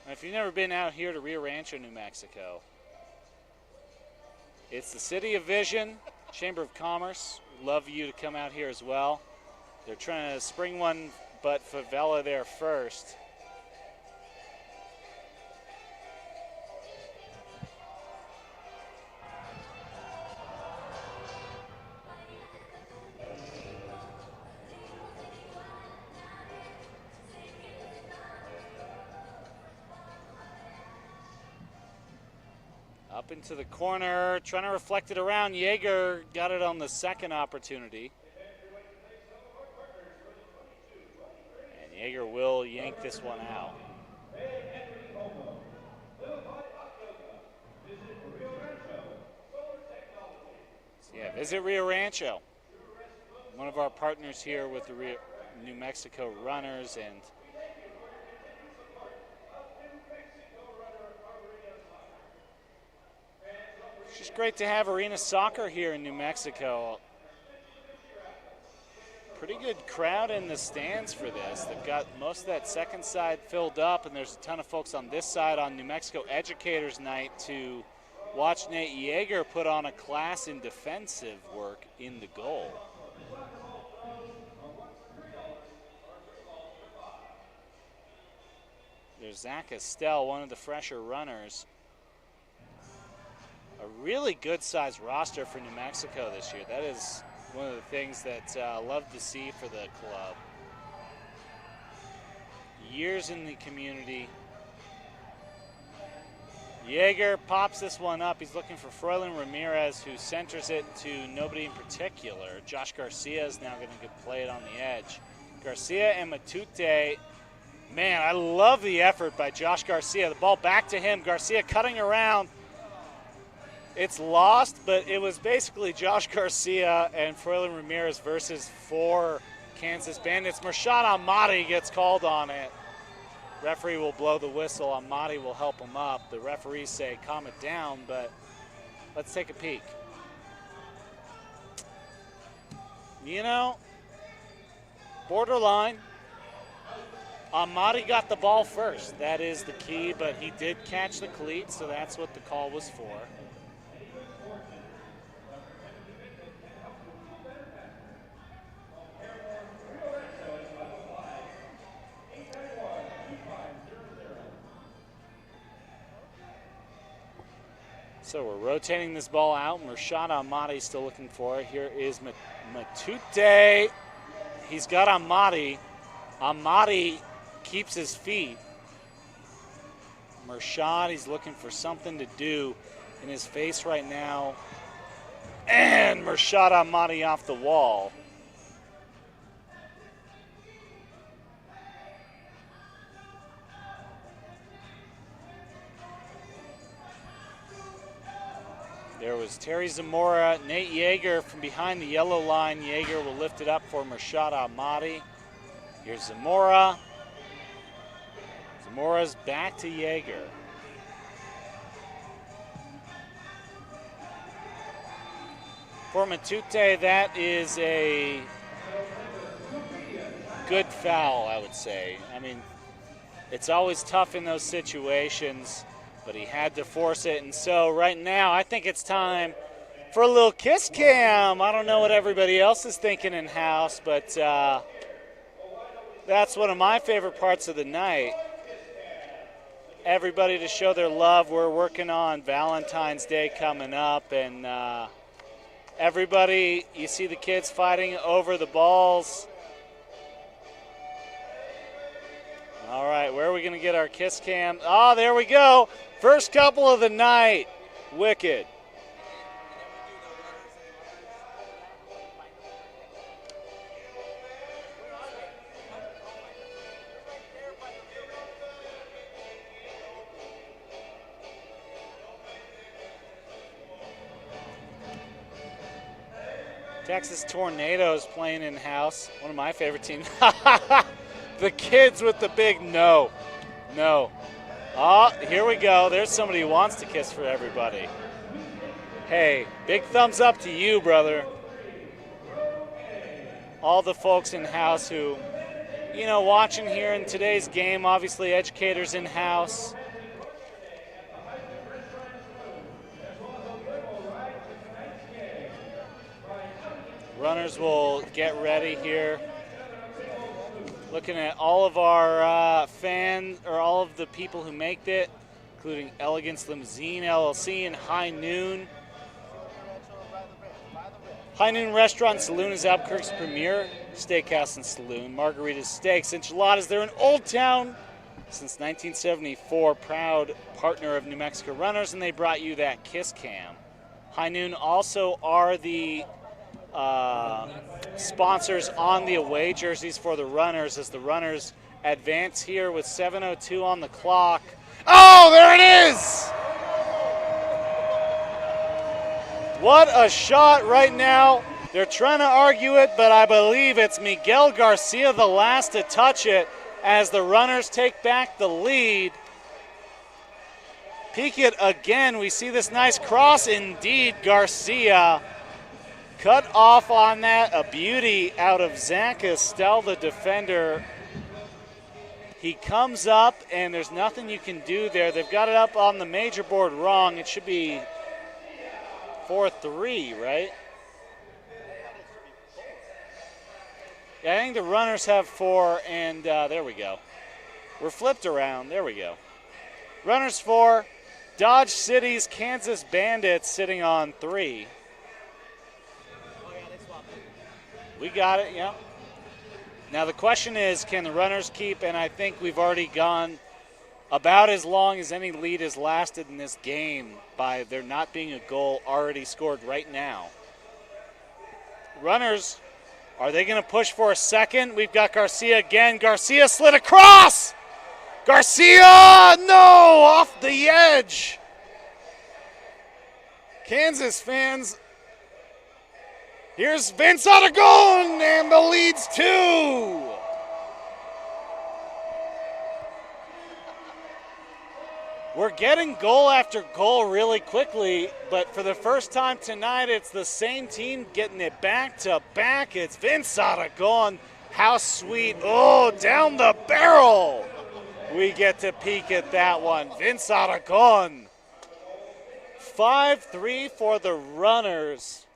And if you've never been out here to Rio Rancho, New Mexico, it's the City of Vision, Chamber of Commerce. Love you to come out here as well. They're trying to spring one, but favela there first. Up into the corner, trying to reflect it around. Jaeger got it on the second opportunity. And Jaeger will yank this one out. So yeah, visit Rio Rancho. One of our partners here with the New Mexico Runners, and it's just great to have arena soccer here in New Mexico. pretty good crowd in the stands for this. They've got most of that second side filled up, and there's a ton of folks on this side on New Mexico Educators Night to watch Nate Yeager put on a class in defensive work in the goal. There's Zach Estelle, one of the fresher runners. A really good-sized roster for New Mexico this year. That is one of the things that I love to see for the club. Years in the community. Yeager pops this one up. He's looking for Froylan Ramirez, who centers it to nobody in particular. Josh Garcia is now going to play it on the edge. Garcia and Matute. Man, I love the effort by Josh Garcia. The ball back to him. Garcia cutting around. It's lost, but it was basically Josh Garcia and Froylan Ramirez versus 4 Kansas Bandits. Murshad Ahmadi gets called on it. Referee will blow the whistle. Ahmadi will help him up. The referees say calm it down, but let's take a peek. You know, borderline. Ahmadi got the ball first. That is the key, but he did catch the cleat, so that's what the call was for. So we're rotating this ball out. Murshad Ahmadi still looking for it. Here is Matute. He's got Ahmadi. Ahmadi keeps his feet. Murshad, he's looking for something to do in his face right now. And Murshad Ahmadi off the wall. There was Terry Zamora, Nate Yeager from behind the yellow line. Yeager will lift it up for Murshad Ahmadi. Here's Zamora. Zamora's back to Yeager. For Matute, that is a good foul, I would say. I mean, it's always tough in those situations, but he had to force it. And so right now, I think it's time for a little kiss cam. I don't know what everybody else is thinking in house, but that's one of my favorite parts of the night. Everybody to show their love. We're working on Valentine's Day coming up, and everybody, you see the kids fighting over the balls. All right, where are we going to get our kiss cam? Oh, there we go. First couple of the night. Wicked. Texas Tornadoes playing in-house. One of my favorite teams. The kids with the big no. No. Oh, here we go. There's somebody who wants to kiss for everybody. Hey, big thumbs up to you, brother. All the folks in-house who, you know, watching here in today's game, obviously educators in-house. Runners will get ready here. Looking at all of our fans, or all of the people who make it, including Elegance Limousine LLC and High Noon. High Noon Restaurant and Saloon is Albuquerque's premier steakhouse and saloon. Margaritas, steaks, enchiladas. They're in Old Town since 1974. Proud partner of New Mexico Runners, and they brought you that kiss cam. High Noon also are the sponsors on the away jerseys for the runners as the runners advance here with 7:02 on the clock. Oh, there it is! What a shot right now. They're trying to argue it, but I believe it's Miguel Garcia the last to touch it as the runners take back the lead. Peek it again. We see this nice cross. Indeed, Garcia Cut off on that, a beauty out of Zach Estelle, the defender. He comes up, and there's nothing you can do there. They've got it up on the major board wrong. It should be 4-3, right? Yeah, I think the runners have 4, and there we go. We're flipped around. There we go. Runners 4, Dodge City's Kansas Bandits sitting on 3. We got it, yeah. Now the question is, can the runners keep? And I think we've already gone about as long as any lead has lasted in this game by there not being a goal already scored right now. Runners, are they going to push for a second? We've got Garcia again. Garcia slid across! Garcia! No! Off the edge! Kansas fans, here's Vince Aragon, and the lead's 2. We're getting goal after goal really quickly, but for the first time tonight, it's the same team getting it back to back. It's Vince Aragon. How sweet. Oh, down the barrel. We get to peek at that one. Vince Aragon. 5-3 for the runners.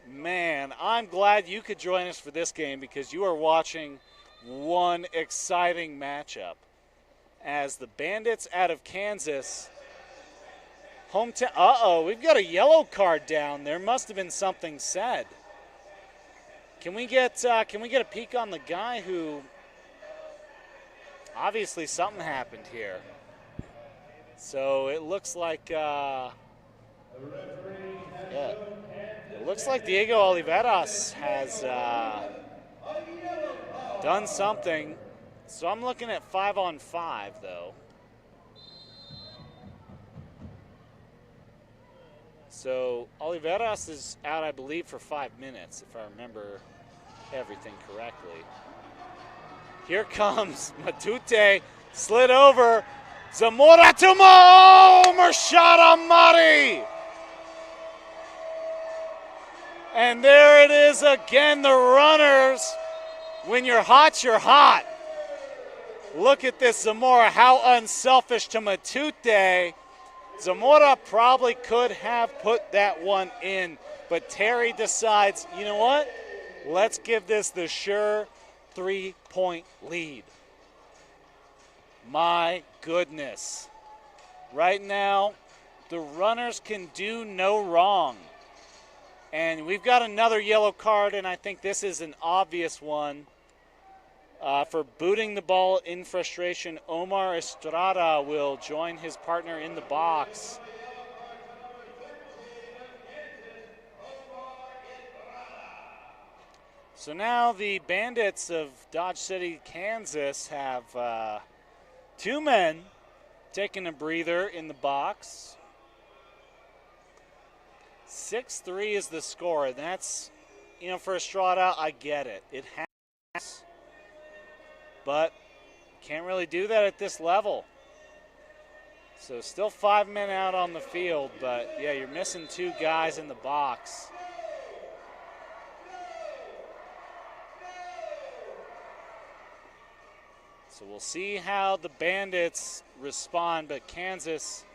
Man, I'm glad you could join us for this game because you are watching one exciting matchup. As the Bandits out of Kansas, hometown, we've got a yellow card down. There must have been something said. Can we get a peek on the guy who, obviously something happened here. So it looks like, yeah. It looks like Diego Oliveras has done something. So I'm looking at 5-on-5, though. So Oliveras is out, I believe, for 5 minutes, if I remember everything correctly. Here comes Matute, slid over. Zamora Tumo, Mershad Amari. And there it is again, the runners. When you're hot, you're hot. Look at this, Zamora, how unselfish to Matute. Zamora probably could have put that one in, but Terry decides, you know what? Let's give this the sure 3-point lead. My goodness. Right now, the runners can do no wrong. And we've got another yellow card, and I think this is an obvious one. For booting the ball in frustration, Omar Estrada will join his partner in the box. So now the Bandits of Dodge City, Kansas have 2 men taking a breather in the box. 6-3 is the score, and that's, you know, for Estrada, I get it. It has. But can't really do that at this level. So still 5 men out on the field, but yeah, you're missing 2 guys in the box. So we'll see how the Bandits respond, but Kansas,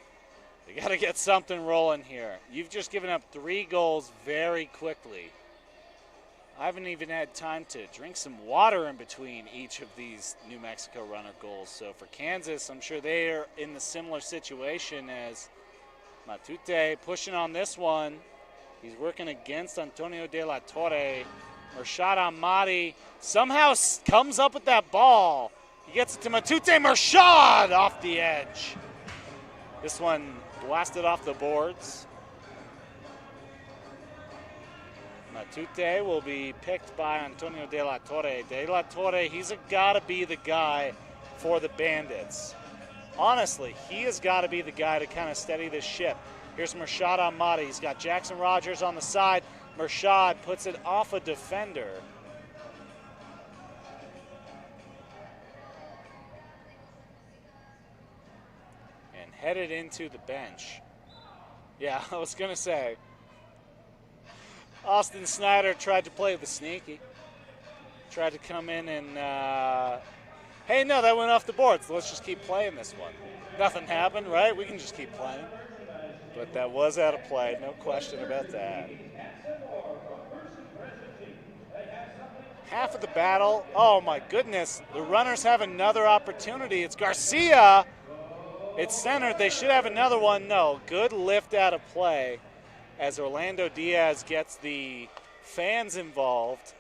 they got to get something rolling here. You've just given up 3 goals very quickly. I haven't even had time to drink some water in between each of these New Mexico runner goals. So for Kansas, I'm sure they are in the similar situation as Matute pushing on this one. He's working against Antonio De La Torre. Mershad Amadi somehow comes up with that ball. He gets it to Matute. Mershad off the edge. This one blasted off the boards. Matute will be picked by Antonio De La Torre. De La Torre, he's got to be the guy for the Bandits. Honestly, he has got to be the guy to kind of steady this ship. Here's Mershad Amadi. He's got Jackson Rogers on the side. Mershad puts it off a defender. And headed into the bench. Yeah, I was going to say, Austin Snyder tried to play the sneaky. Tried to come in and, hey, no, that went off the board, so let's just keep playing this one. Nothing happened, right? We can just keep playing. But that was out of play, no question about that. Half of the battle. Oh, my goodness. The runners have another opportunity. It's Garcia. It's centered. They should have another one. No, good lift out of play as Orlando Diaz gets the fans involved.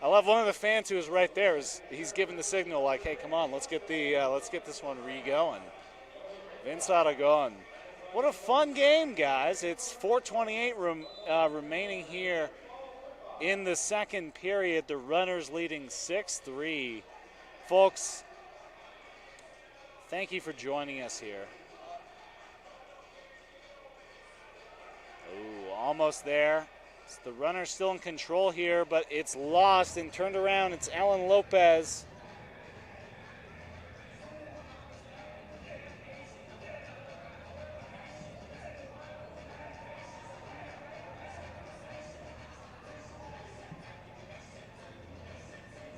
I love one of the fans who is right there. He's giving the signal like, hey, come on, let's get this one re-going. Vince Aragon. What a fun game, guys. It's 4:28 remaining here in the second period. The runners leading 6-3. Folks, thank you for joining us here. Ooh, almost there. The runner's still in control here, but it's lost and turned around. It's Alan Lopez.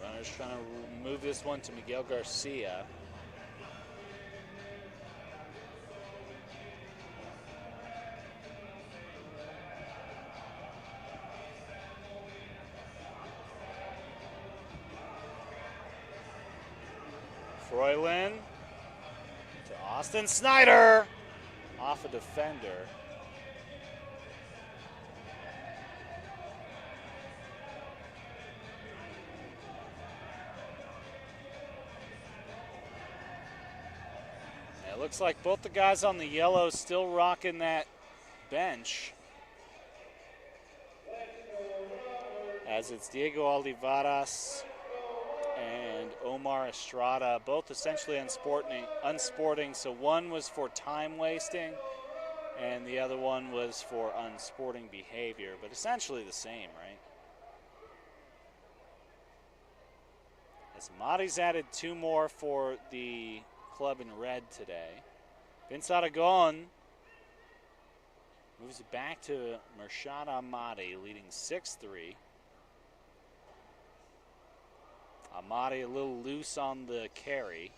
Runner's trying to move this one to Miguel Garcia. Froylan to Austin Snyder, off a defender. It looks like both the guys on the yellow still rocking that bench. As it's Diego Olivares and Omar Estrada, both essentially unsporting. So one was for time wasting and the other one was for unsporting behavior, but essentially the same, right? As Mari's added 2 more for the club in red today. Vince Aragon moves it back to Mershad Ahmadi, leading 6-3. Ahmadi a little loose on the carry.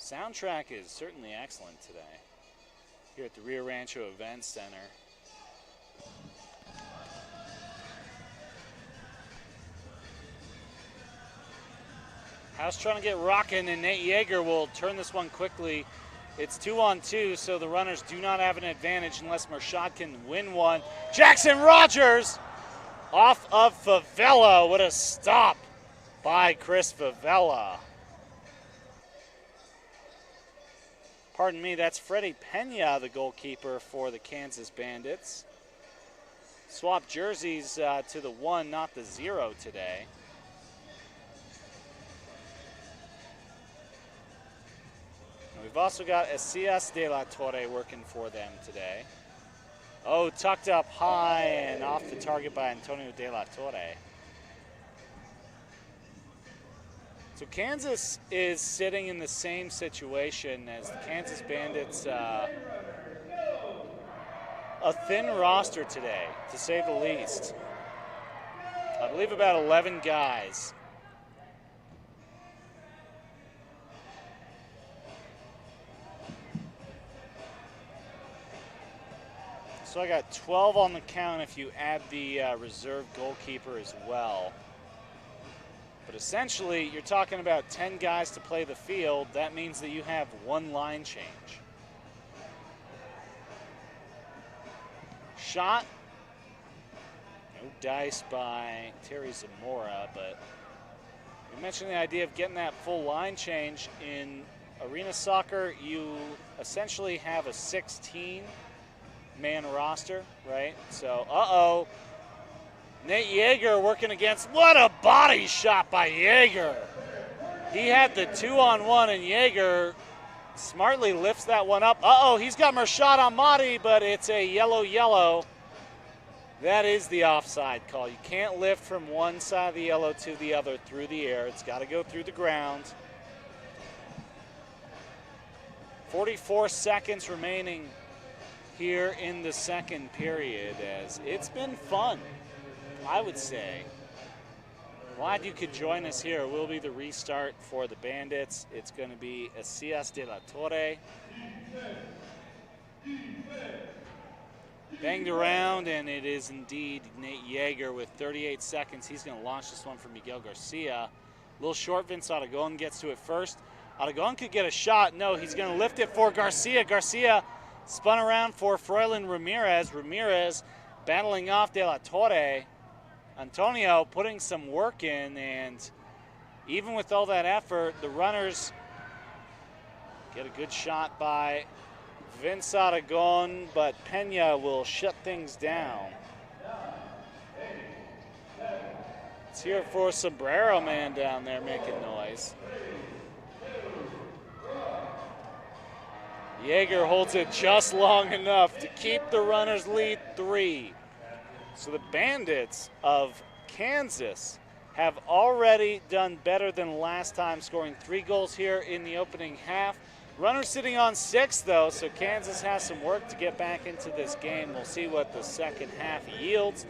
Soundtrack is certainly excellent today here at the Rio Rancho Event Center. House trying to get rocking, and Nate Yeager will turn this one quickly. It's 2-on-2, so the runners do not have an advantage unless Mershad can win one. Jackson Rogers off of Favela. What a stop by Chris Favela. Pardon me, that's Freddie Pena, the goalkeeper for the Kansas Bandits. Swap jerseys to the 1, not the 0 today. We've also got Esias de la Torre working for them today. Oh, tucked up high and off the target by Antonio de la Torre. So Kansas is sitting in the same situation as the Kansas Bandits. A thin roster today, to say the least. I believe about 11 guys. So I got 12 on the count if you add the reserve goalkeeper as well. But essentially, you're talking about 10 guys to play the field. That means that you have 1 line change. Shot. No dice by Terry Zamora, but you mentioned the idea of getting that full line change. In arena soccer, you essentially have a 16-man roster, right? So, Nate Yeager working against, what a body shot by Yeager. He had the 2-on-1 and Yeager smartly lifts that one up. He's got Mershad Ahmadi, but it's a yellow. That is the offside call. You can't lift from one side of the yellow to the other through the air. It's got to go through the ground. 44 seconds remaining here in the second period, as it's been fun, I would say. Glad you could join us here. It will be the restart for the Bandits. It's going to be Acias de la Torre. Banged around, and it is indeed Nate Yeager with 38 seconds. He's going to launch this one for Miguel Garcia. A little short, Vince Aragon gets to it first. Aragon could get a shot. No, he's going to lift it for Garcia. Garcia spun around for Froilan Ramirez. Ramirez battling off De La Torre. Antonio putting some work in, and even with all that effort, the runners get a good shot by Vince Aragon, but Pena will shut things down. Let's hear it for Sombrero Man down there making noise. Yeager holds it just long enough to keep the runners lead 3. So the Bandits of Kansas have already done better than last time, scoring 3 goals here in the opening half. Runners sitting on 6, though, so Kansas has some work to get back into this game. We'll see what the second half yields.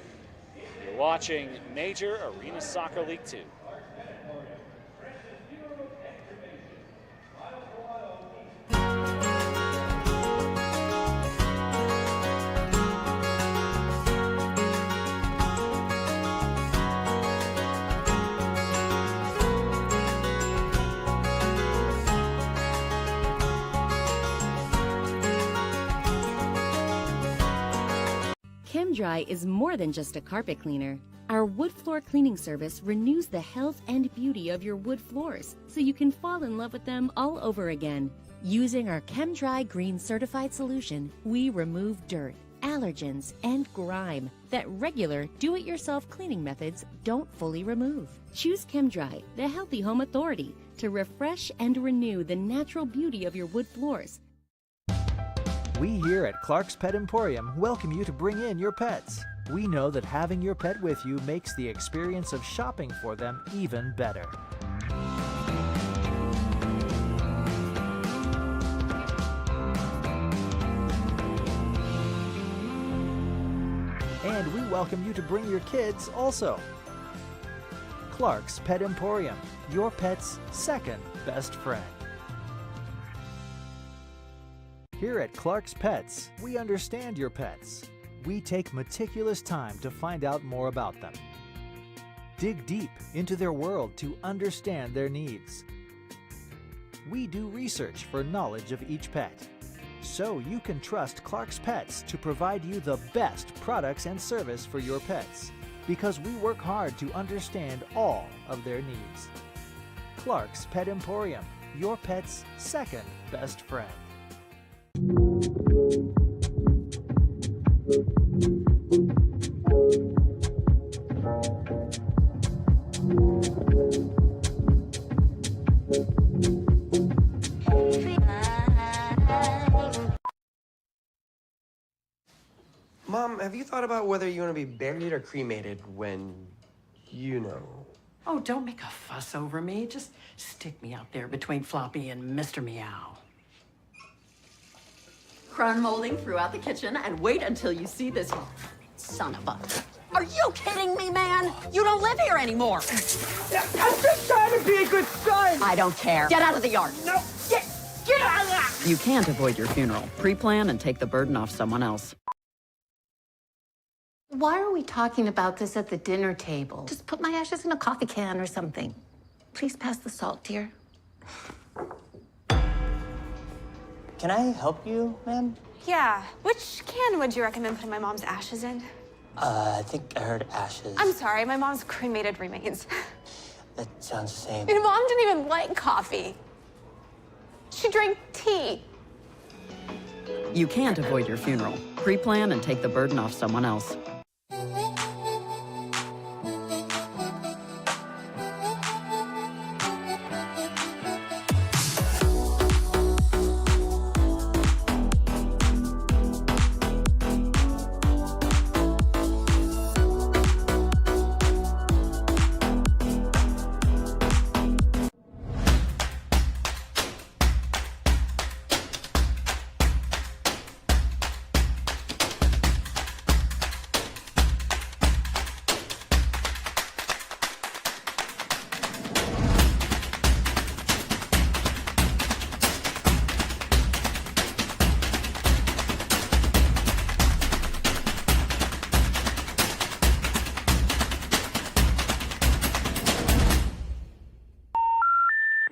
You're watching Major Arena Soccer League 2. ChemDry is more than just a carpet cleaner. Our wood floor cleaning service renews the health and beauty of your wood floors so you can fall in love with them all over again. Using our ChemDry Green certified solution, we remove dirt, allergens, and grime that regular do-it-yourself cleaning methods don't fully remove. Choose ChemDry, the healthy home authority, to refresh and renew the natural beauty of your wood floors. We here at Clark's Pet Emporium welcome you to bring in your pets. We know that having your pet with you makes the experience of shopping for them even better. And we welcome you to bring your kids also. Clark's Pet Emporium, your pet's second best friend. Here at Clark's Pets, we understand your pets. We take meticulous time to find out more about them. Dig deep into their world to understand their needs. We do research for knowledge of each pet, so you can trust Clark's Pets to provide you the best products and service for your pets, because we work hard to understand all of their needs. Clark's Pet Emporium, your pet's second best friend. Mom, have you thought about whether you want to be buried or cremated when, you know? Oh, don't make a fuss over me. Just stick me out there between Floppy and Mr. Meow. Crown molding throughout the kitchen, and wait until you see this son of a... Are you kidding me, man? You don't live here anymore. I'm just trying to be a good son. I don't care. Get out of the yard. No, get out of there. You can't avoid your funeral. Pre-plan and take the burden off someone else. Why are we talking about this at the dinner table? Just put my ashes in a coffee can or something. Please pass the salt, dear. Can I help you, ma'am? Yeah. Which can would you recommend putting my mom's ashes in? I think I heard ashes. I'm sorry, my mom's cremated remains. That sounds the same. My mom didn't even like coffee. She drank tea. You can't avoid your funeral. Pre-plan and take the burden off someone else.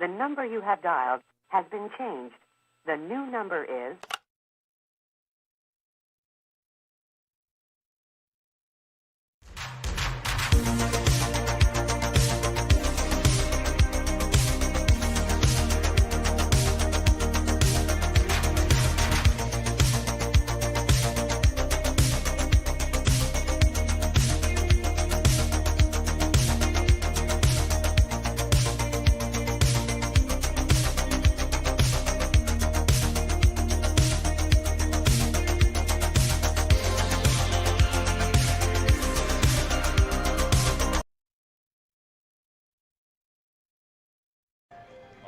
The number you have dialed has been changed. The new number is...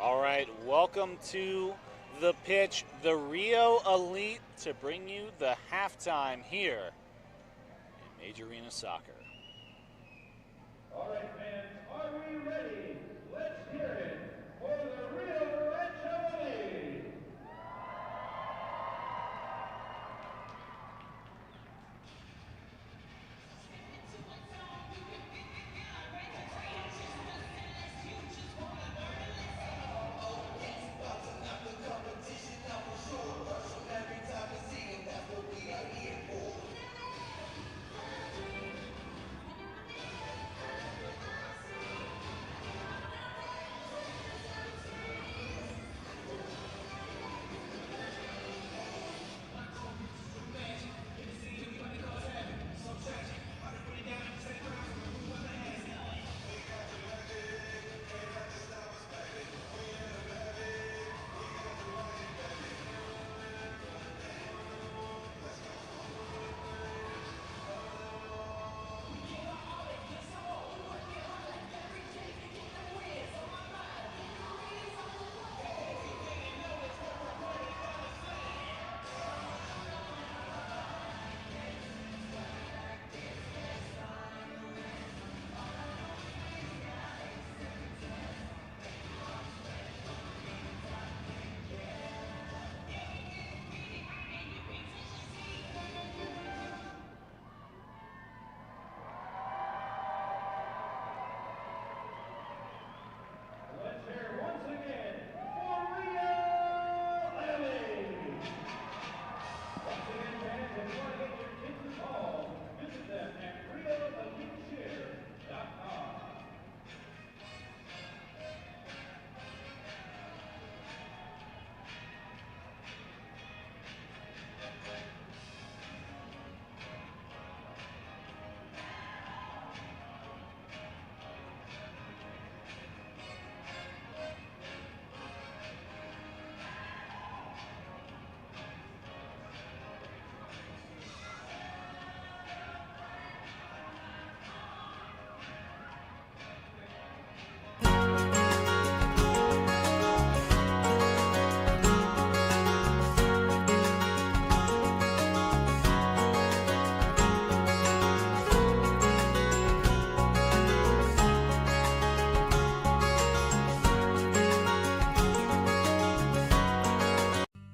All right, welcome to the pitch, the Rio Elite, to bring you the halftime here in Major Arena Soccer. All right, fans, are we ready? Let's hear it for the Rio Rancho Elite.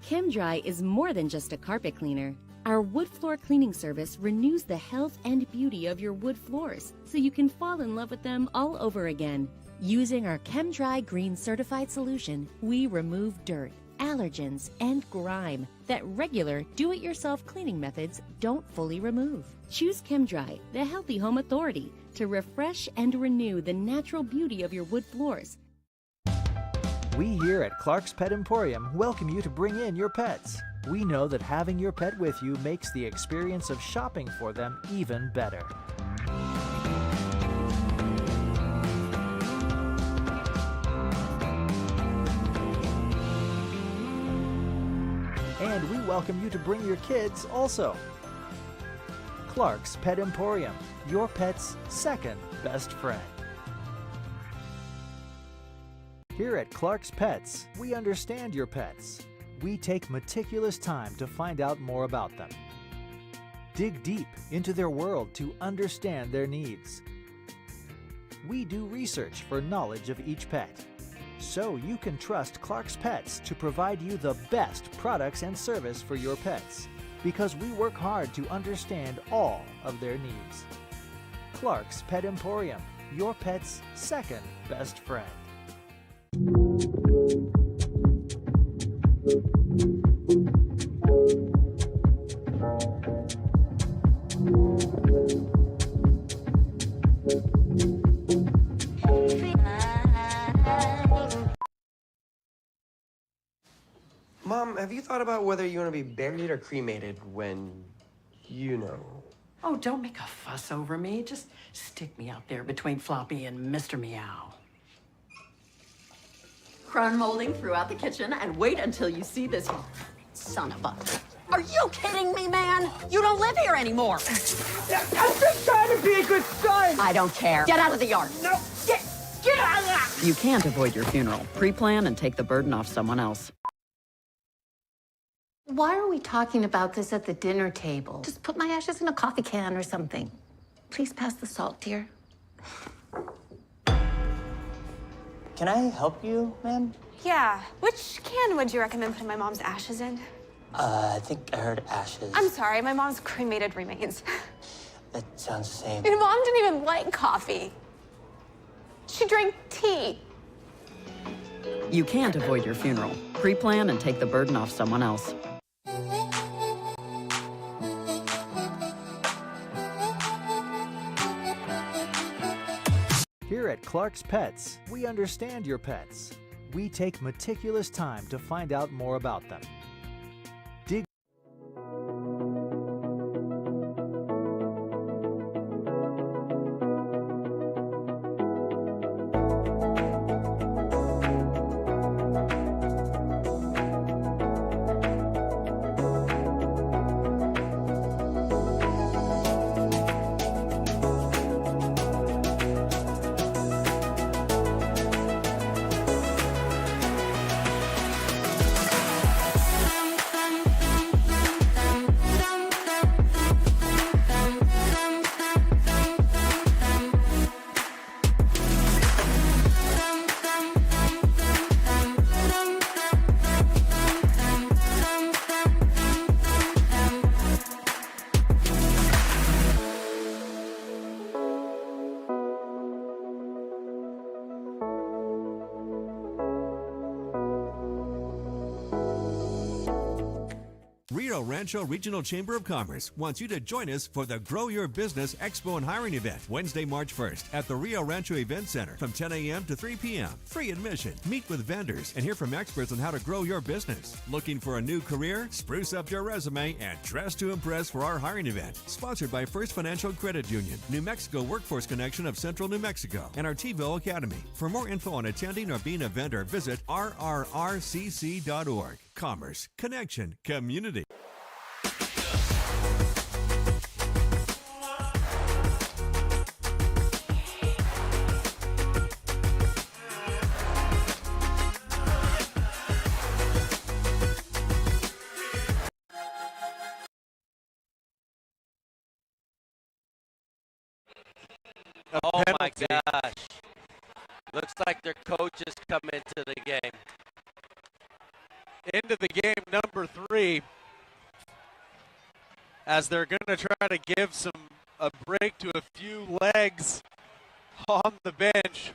ChemDry is more than just a carpet cleaner. Our wood floor cleaning service renews the health and beauty of your wood floors so you can fall in love with them all over again. Using our ChemDry Green certified solution, we remove dirt, allergens, and grime that regular do-it-yourself cleaning methods don't fully remove. Choose ChemDry, the healthy home authority, to refresh and renew the natural beauty of your wood floors. We here at Clark's Pet Emporium welcome you to bring in your pets. We know that having your pet with you makes the experience of shopping for them even better. And we welcome you to bring your kids also. Clark's Pet Emporium, your pet's second best friend. Here at Clark's Pets, we understand your pets. We take meticulous time to find out more about them. Dig deep into their world to understand their needs. We do research for knowledge of each pet, so you can trust Clark's Pets to provide you the best products and service for your pets, because we work hard to understand all of their needs. Clark's Pet Emporium, your pet's second best friend. have you thought about whether you want to be buried or cremated when, you know? Oh, don't make a fuss over me. Just stick me out there between Floppy and Mr. Meow. Crumb molding throughout the kitchen, and wait until you see this son of a... Are you kidding me, man? You don't live here anymore. I'm just trying to be a good son. I don't care. Get out of the yard. No, get out of there. You can't avoid your funeral. Pre-plan and take the burden off someone else. Why are we talking about this at the dinner table? Just put my ashes in a coffee can or something. Please pass the salt, dear. Can I help you, ma'am? Yeah. Which can would you recommend putting my mom's ashes in? I think I heard ashes. I'm sorry, my mom's cremated remains. That sounds the same. My mom didn't even like coffee. She drank tea. You can't avoid your funeral. Pre-plan and take the burden off someone else. Here at Clark's Pets, we understand your pets. We take meticulous time to find out more about them. Dig Rio Rancho Regional Chamber of Commerce wants you to join us for the Grow Your Business Expo and Hiring event Wednesday, March 1st at the Rio Rancho Event Center from 10 a.m. to 3 p.m. Free admission. Meet with vendors and hear from experts on how to grow your business. Looking for a new career? Spruce up your resume and dress to impress for our hiring event. Sponsored by First Financial Credit Union, New Mexico Workforce Connection of Central New Mexico, and Artivo Academy. For more info on attending or being a vendor, visit rrrcc.org. Commerce, connection, community. Oh my gosh. Looks like their coaches come into the game. Into the game number 3, as they're going to try to give a break to a few legs on the bench.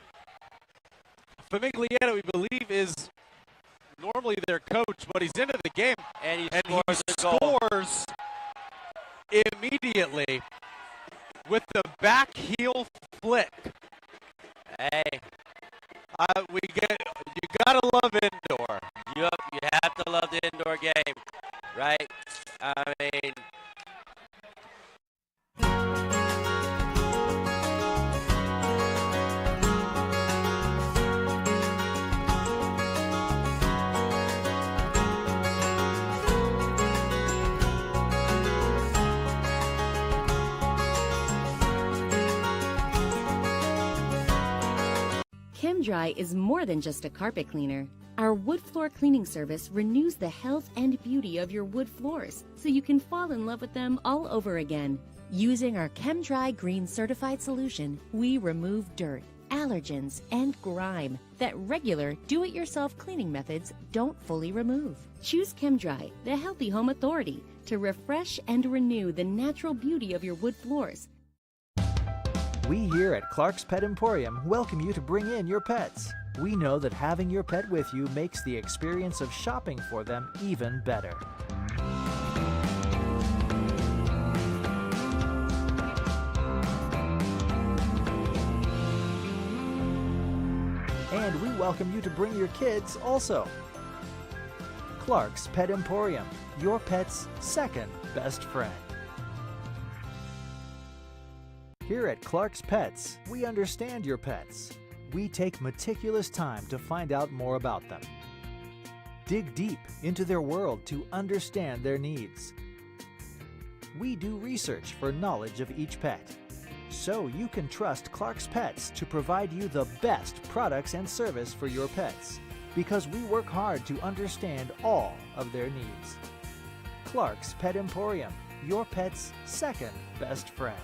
Famiglietta, we believe, is normally their coach, but he's into the game, and he scores immediately with the back heel flick. Hey, you gotta love indoor. You have to love the indoor game, right? I mean, ChemDry is more than just a carpet cleaner. Our wood floor cleaning service renews the health and beauty of your wood floors so you can fall in love with them all over again. Using our ChemDry Green certified solution, we remove dirt, allergens, and grime that regular do-it-yourself cleaning methods don't fully remove. Choose ChemDry, the healthy home authority, to refresh and renew the natural beauty of your wood floors. We here at Clark's Pet Emporium welcome you to bring in your pets. We know that having your pet with you makes the experience of shopping for them even better. And we welcome you to bring your kids also. Clark's Pet Emporium, your pet's second best friend. Here at Clark's Pets, we understand your pets. We take meticulous time to find out more about them. Dig deep into their world to understand their needs. We do research for knowledge of each pet, so you can trust Clark's Pets to provide you the best products and service for your pets, because we work hard to understand all of their needs. Clark's Pet Emporium, your pet's second best friend.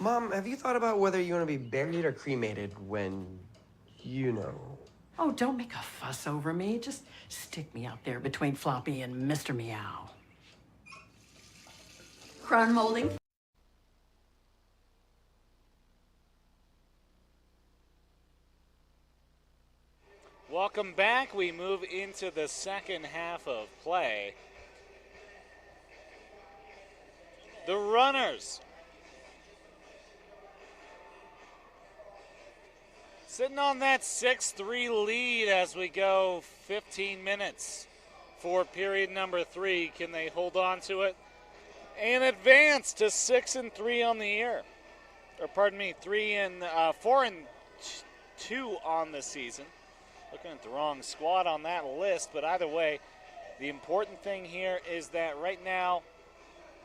Mom, have you thought about whether you want to be buried or cremated when, you know? Oh, don't make a fuss over me. Just stick me out there between Floppy and Mr. Meow. Crown molding. Welcome back. We move into the second half of play. The runners sitting on that 6-3 lead as we go 15 minutes for period number 3. Can they hold on to it and advance to 6-3 on the year? Or pardon me, 4-2 on the season. Looking at the wrong squad on that list, but either way, the important thing here is that right now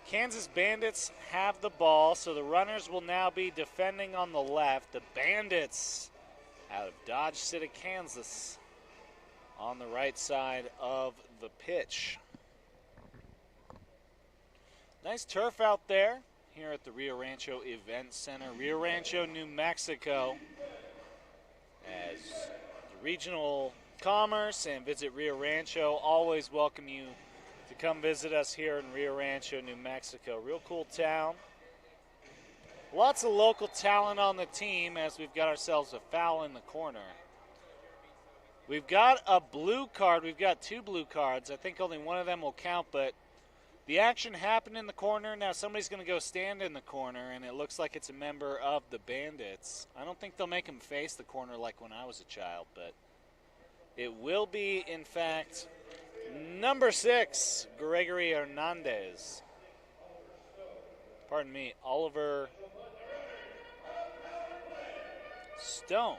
Kansas Bandits have the ball, so the runners will now be defending on the left. The Bandits out of Dodge City, Kansas, on the right side of the pitch. Nice turf out there here at the Rio Rancho Event Center, Rio Rancho, New Mexico, as Regional Commerce and Visit Rio Rancho always welcome you to come visit us here in Rio Rancho, New Mexico. Real cool town. Lots of local talent on the team as we've got ourselves a foul in the corner. We've got a blue card. We've got 2 blue cards. I think only one of them will count, but the action happened in the corner. Now somebody's going to go stand in the corner, and it looks like it's a member of the Bandits. I don't think they'll make him face the corner like when I was a child, but it will be, in fact, number 6, Gregory Hernandez. Pardon me, Oliver Stone.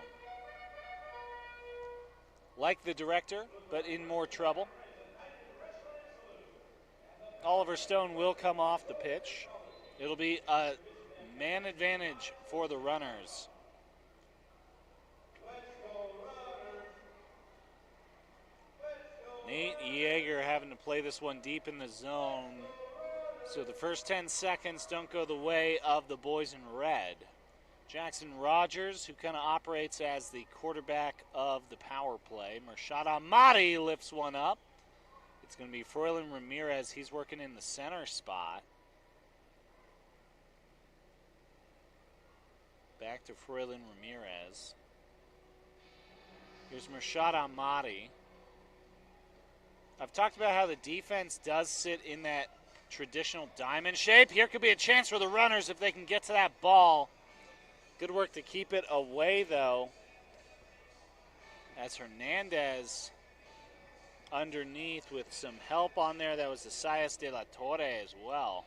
Like the director, but in more trouble. Oliver Stone will come off the pitch. It'll be a man advantage for the runners. Nate Yeager having to play this one deep in the zone. So the first 10 seconds don't go the way of the boys in red. Jackson Rogers, who kind of operates as the quarterback of the power play. Mershad Ahmadi lifts one up. It's going to be Froylan Ramirez. He's working in the center spot. Back to Froylan Ramirez. Here's Mershad Ahmadi. I've talked about how the defense does sit in that traditional diamond shape. Here could be a chance for the runners if they can get to that ball. Good work to keep it away, though, as Hernandez underneath with some help on there. That was Isaias de la Torre as well.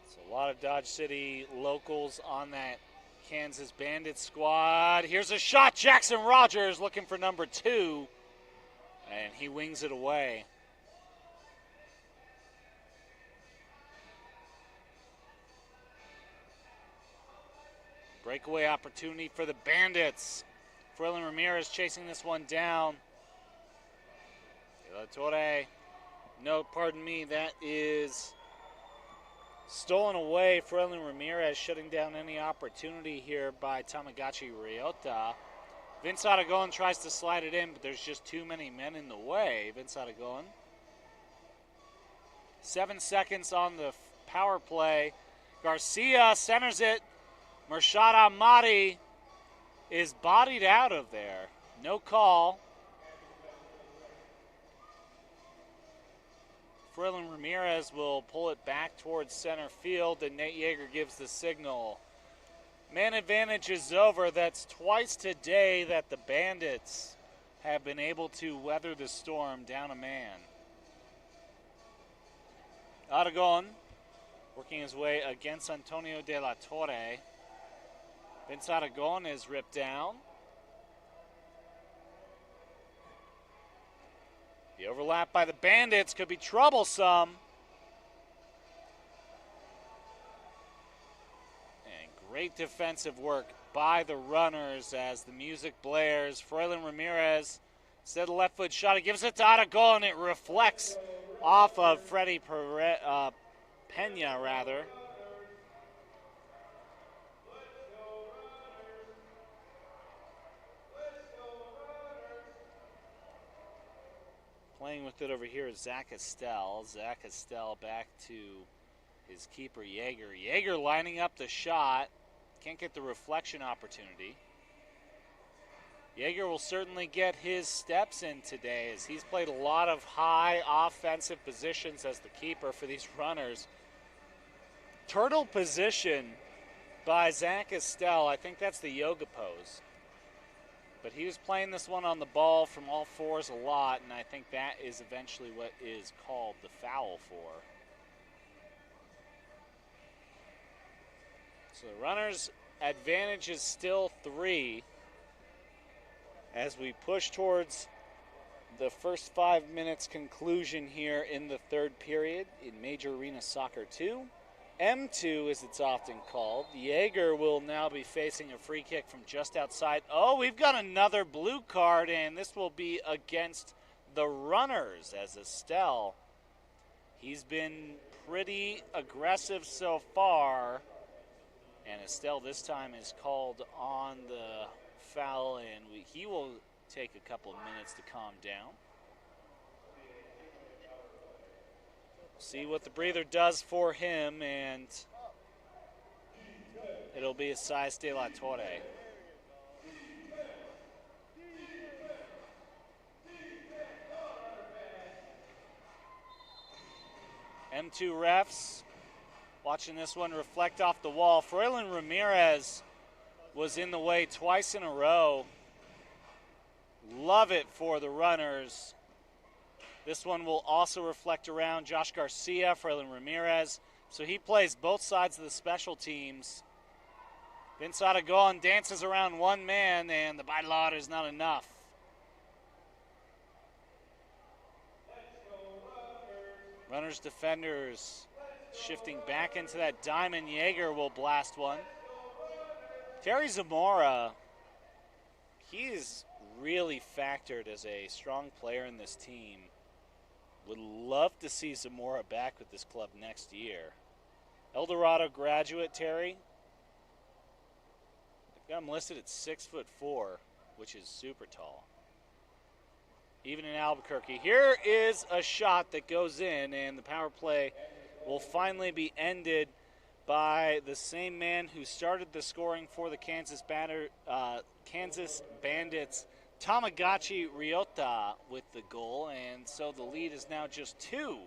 So a lot of Dodge City locals on that Kansas Bandits squad. Here's a shot. Jackson Rogers looking for number 2, and he wings it away. Breakaway opportunity for the Bandits. Froylan Ramirez chasing this one down. De La Torre. No, pardon me, that is stolen away. Froylan Ramirez shutting down any opportunity here by Tamagotchi Ryota. Vince Aragon tries to slide it in, but there's just too many men in the way. Vince Aragon. 7 seconds on the power play. Garcia centers it. Murshad Ahmadi is bodied out of there. No call. Froylan Ramirez will pull it back towards center field, and Nate Yeager gives the signal. Man advantage is over. That's twice today that the Bandits have been able to weather the storm down a man. Aragon working his way against Antonio de la Torre. Vince Aragon is ripped down. The overlap by the Bandits could be troublesome. And great defensive work by the runners as the music blares. Froylan Ramirez, instead of the left foot shot, he gives it to Aragon. It reflects off of Freddie Pena, rather. Playing with it over here is Zach Estelle. Zach Estelle back to his keeper, Yeager. Yeager lining up the shot. Can't get the reflection opportunity. Yeager will certainly get his steps in today as he's played a lot of high offensive positions as the keeper for these runners. Turtle position by Zach Estelle. I think that's the yoga pose. But he was playing this one on the ball from all fours a lot, and I think that is eventually what is called the foul for. So the runners' advantage is still 3 as we push towards the first 5 minutes conclusion here in the third period in Major Arena Soccer 2. M2, as it's often called. Yeager will now be facing a free kick from just outside. Oh, we've got another blue card, and this will be against the runners as Estelle. He's been pretty aggressive so far, and Estelle this time is called on the foul, and he will take a couple of minutes to calm down. See what the breather does for him, and it'll be Esaias de la Torre. M2 refs watching this one reflect off the wall. Froylan Ramirez was in the way twice in a row. Love it for the runners. This one will also reflect around Josh Garcia, Froylan Ramirez. So he plays both sides of the special teams. Vince Aragon dances around one man, and the bailar is not enough. Runners, defenders shifting back into that diamond. Yeager will blast one. Terry Zamora, he is really factored as a strong player in this team. Would love to see Zamora back with this club next year. Eldorado graduate, Terry. They've got him listed at 6'4", which is super tall. Even in Albuquerque. Here is a shot that goes in, and the power play will finally be ended by the same man who started the scoring for the Kansas Bandits, Tamagotchi Ryota, with the goal, and so the lead is now just 2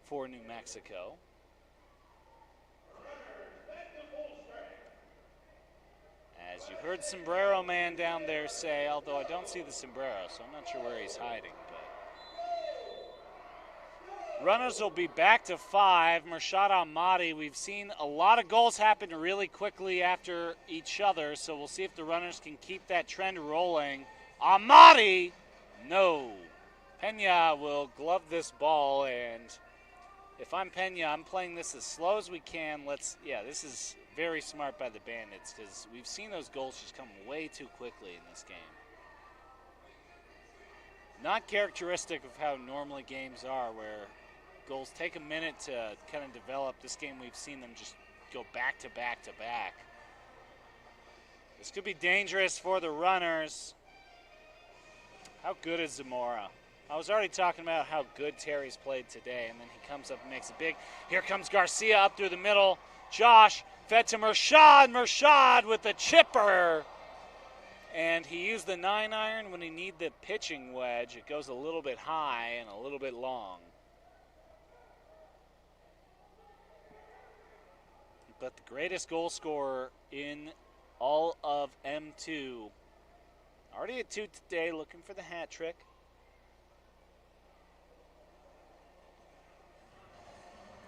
for New Mexico. As you heard Sombrero Man down there say, although I don't see the sombrero, so I'm not sure where he's hiding. But runners will be back to 5. Murshad Ahmadi, we've seen a lot of goals happen really quickly after each other, so we'll see if the runners can keep that trend rolling. Ahmadi, no. Pena will glove this ball, and if I'm Pena, I'm playing this as slow as we can. This is very smart by the Bandits because we've seen those goals just come way too quickly in this game. Not characteristic of how normally games are, where goals take a minute to kind of develop. This game we've seen them just go back to back to back. This could be dangerous for the runners. How good is Zamora? I was already talking about how good Terry's played today, and then he comes up and makes it big. Here comes Garcia up through the middle. Josh fed to Mershad. Mershad with the chipper. And he used the 9-iron when he needed the pitching wedge. It goes a little bit high and a little bit long. But the greatest goal scorer in all of M2. Already at 2 today, looking for the hat trick.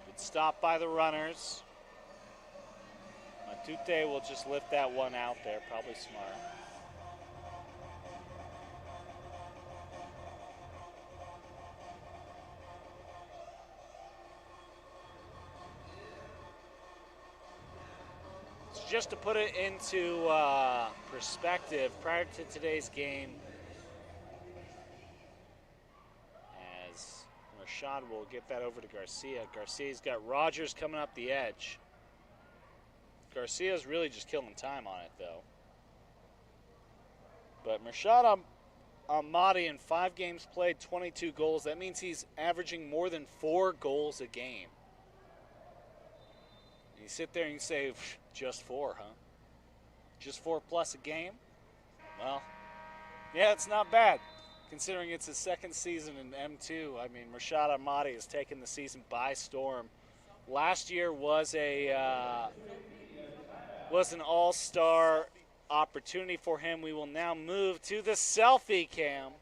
Good stop by the runners. Matute will just lift that one out there, probably smart. Just to put it into perspective, prior to today's game, as Mershad will get that over to Garcia. Garcia's got Rogers coming up the edge. Garcia's really just killing time on it, though. But Mershad Ahmadi in 5 games played, 22 goals. That means he's averaging more than 4 goals a game. You sit there and you say, just 4, huh? Just 4 plus a game? Well, yeah, it's not bad, considering it's his second season in M2. I mean, Mershad Ahmadi has taken the season by storm. Last year was an all-star opportunity for him. We will now move to the selfie cam.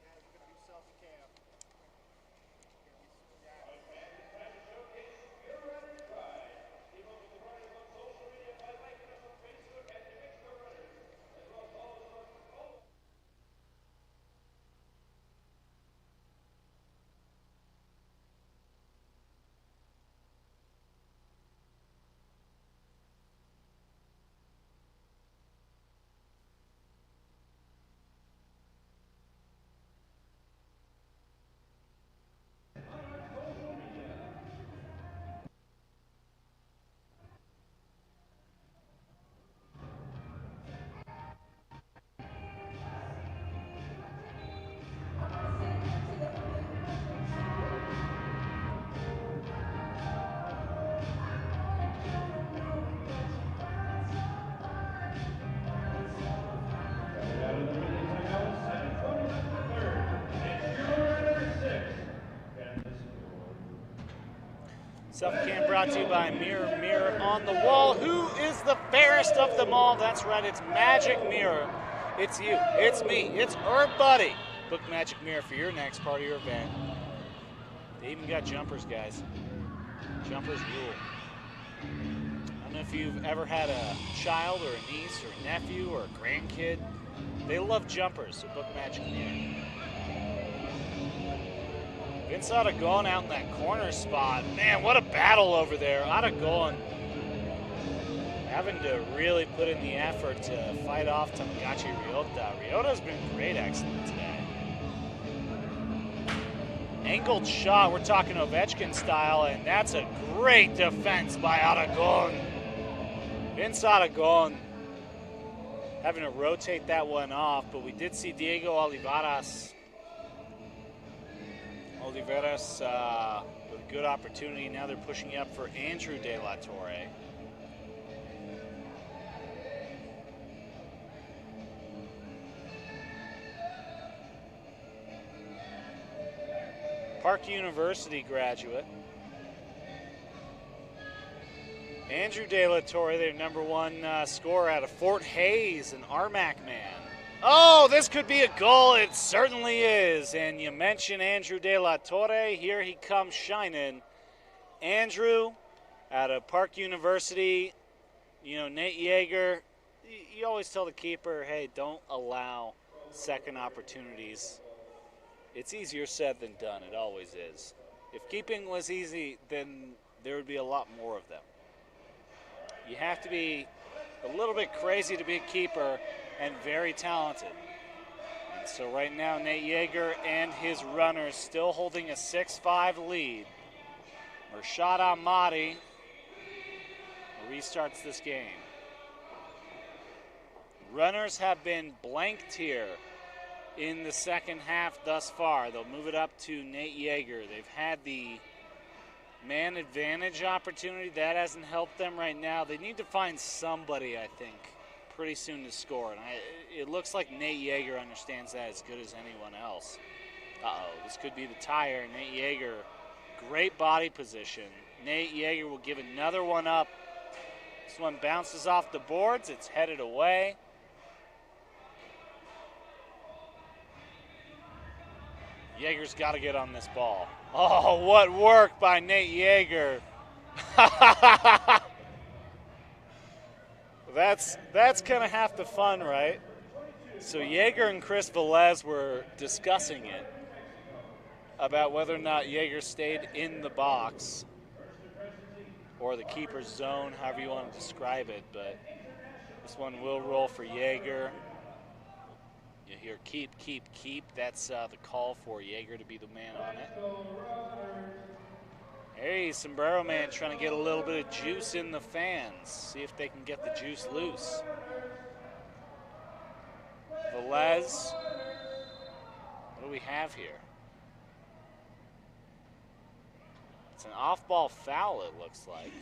Self-cam brought to you by Mirror, Mirror on the Wall. Who is the fairest of them all? That's right, it's Magic Mirror. It's you, it's me, it's our buddy. Book Magic Mirror for your next party or event. They even got jumpers, guys. Jumpers rule. I don't know if you've ever had a child or a niece or a nephew or a grandkid. They love jumpers, so book Magic Mirror. Vince Aragon out in that corner spot. Man, what a battle over there. Aragon having to really put in the effort to fight off Tamagotchi Ryota. Ryota's been great, excellent today. Angled shot, we're talking Ovechkin style, and that's a great defense by Aragon. Vince Aragon having to rotate that one off, but we did see Diego Oliveras with a good opportunity. Now they're pushing up for Andrew De La Torre. Park University graduate. Andrew De La Torre, their #1 scorer out of Fort Hays, an Armac man. Oh, this could be a goal. It certainly is. And you mentioned Andrew De La Torre. Here he comes shining. Andrew out of Park University. You know, Nate Yeager, you always tell the keeper, hey, don't allow second opportunities. It's easier said than done. It always is. If keeping was easy, then there would be a lot more of them. You have to be a little bit crazy to be a keeper and very talented. And so right now, Nate Yeager and his runners still holding a 6-5 lead. Mershad Ahmadi restarts this game. Runners have been blanked here in the second half thus far. They'll move it up to Nate Yeager. They've had the man advantage opportunity. That hasn't helped them right now. They need to find somebody, I think, pretty soon to score. And it looks like Nate Yeager understands that as good as anyone else. Uh-oh, this could be the tire. Nate Yeager, great body position. Nate Yeager will give another one up. This one bounces off the boards. It's headed away. Yeager's got to get on this ball. Oh, what work by Nate Yeager. That's kind of half the fun, right? So Yeager and Chris Velez were discussing it about whether or not Yeager stayed in the box or the keeper's zone, however you want to describe it. But this one will roll for Yeager. You hear keep, keep, keep. That's the call for Yeager to be the man on it. Hey, Sombrero Man trying to get a little bit of juice in the fans. See if they can get the juice loose. Velez. What do we have here? It's an off-ball foul, it looks like.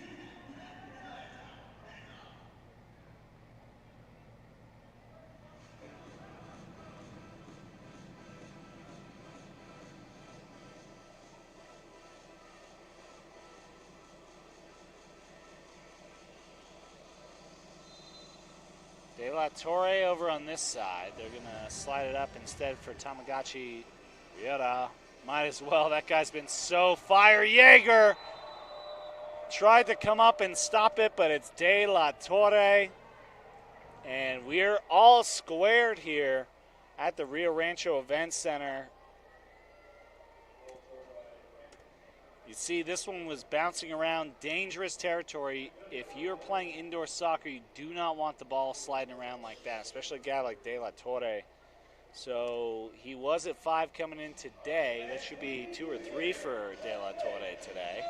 De La Torre over on this side. They're going to slide it up instead for Tamagotchi Riera. Might as well. That guy's been so fire. Yeager tried to come up and stop it, but it's De La Torre. And we're all squared here at the Rio Rancho Event Center. You see, this one was bouncing around dangerous territory. If you're playing indoor soccer, you do not want the ball sliding around like that, especially a guy like De La Torre. So he was at 5 coming in today. That should be 2 or 3 for De La Torre today.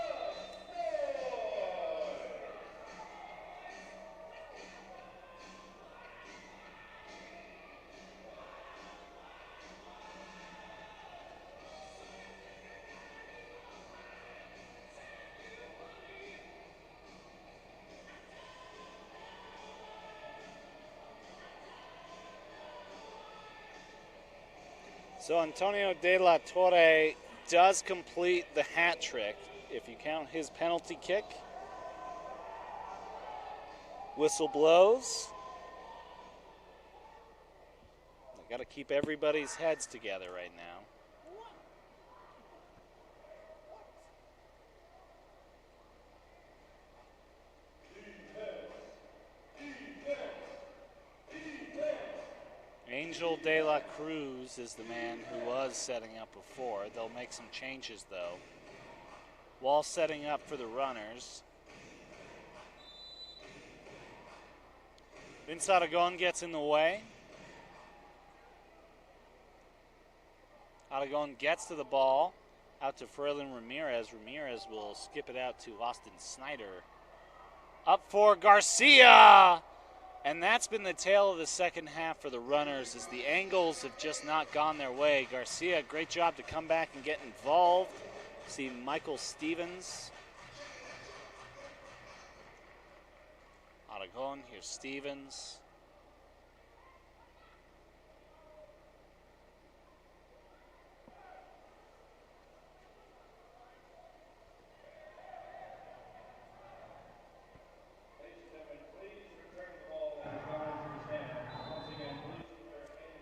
So Antonio De La Torre does complete the hat trick if you count his penalty kick. Whistle blows. They've got to keep everybody's heads together right now. Angel De La Cruz is the man who was setting up before. They'll make some changes, though. While setting up for the runners. Vince Aragon gets in the way. Aragon gets to the ball. Out to Ferlin Ramirez. Ramirez will skip it out to Austin Snyder. Up for Garcia! And that's been the tale of the second half for the runners, as the angles have just not gone their way. Garcia, great job to come back and get involved. See Michael Stevens. Aragon, here's Stevens.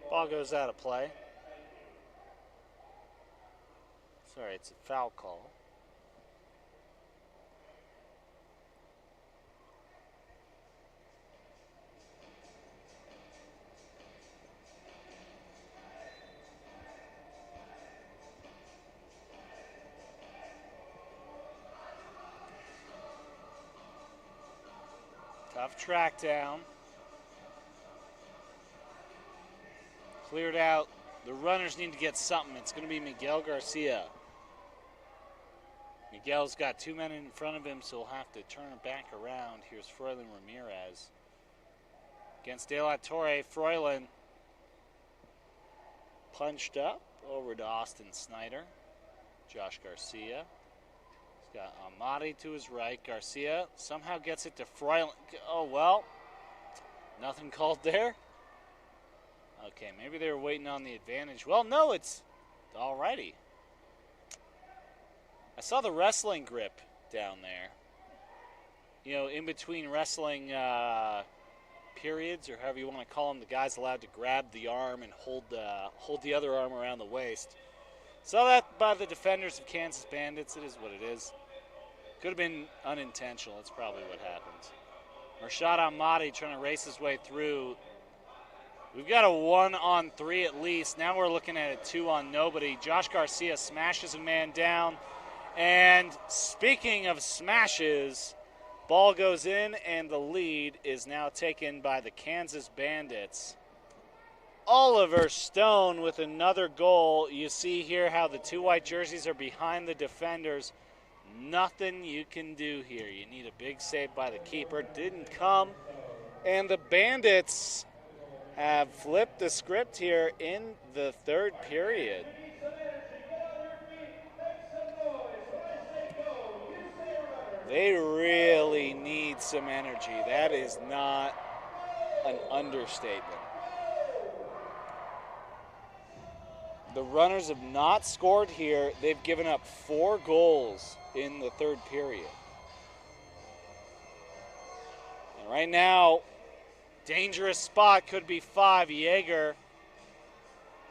Ball goes out of play. Sorry, it's a foul call. Tough track down. Cleared out. The runners need to get something. It's going to be Miguel Garcia. Miguel's got 2 men in front of him, so he'll have to turn it back around. Here's Froylan Ramirez. Against De La Torre, Froylan punched up over to Austin Snyder. Josh Garcia. He's got Amati to his right. Garcia somehow gets it to Freiland. Oh, well. Nothing called there. Okay, maybe they were waiting on the advantage. Well, no, it's alrighty. I saw the wrestling grip down there. You know, in between wrestling periods, or however you want to call them, the guy's allowed to grab the arm and hold the other arm around the waist. Saw that by the defenders of Kansas Bandits. It is what it is. Could have been unintentional. That's probably what happened. Rashad Ahmadi trying to race his way through. We've got a 1-on-3 at least. Now we're looking at a 2-on-nobody. Josh Garcia smashes a man down. And speaking of smashes, ball goes in, and the lead is now taken by the Kansas Bandits. Oliver Stone with another goal. You see here how the two white jerseys are behind the defenders. Nothing you can do here. You need a big save by the keeper. Didn't come. And the Bandits have flipped the script here in the third period. They really need some energy. That is not an understatement. The runners have not scored here. They've given up 4 goals in the third period. And right now, dangerous spot, could be 5. Yeager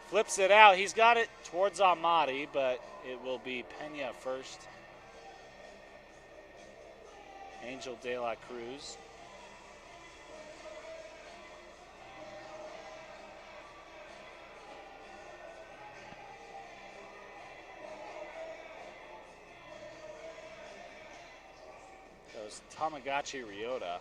flips it out. He's got it towards Amati, but it will be Pena first. Angel De La Cruz. Goes Tamagotchi Ryota.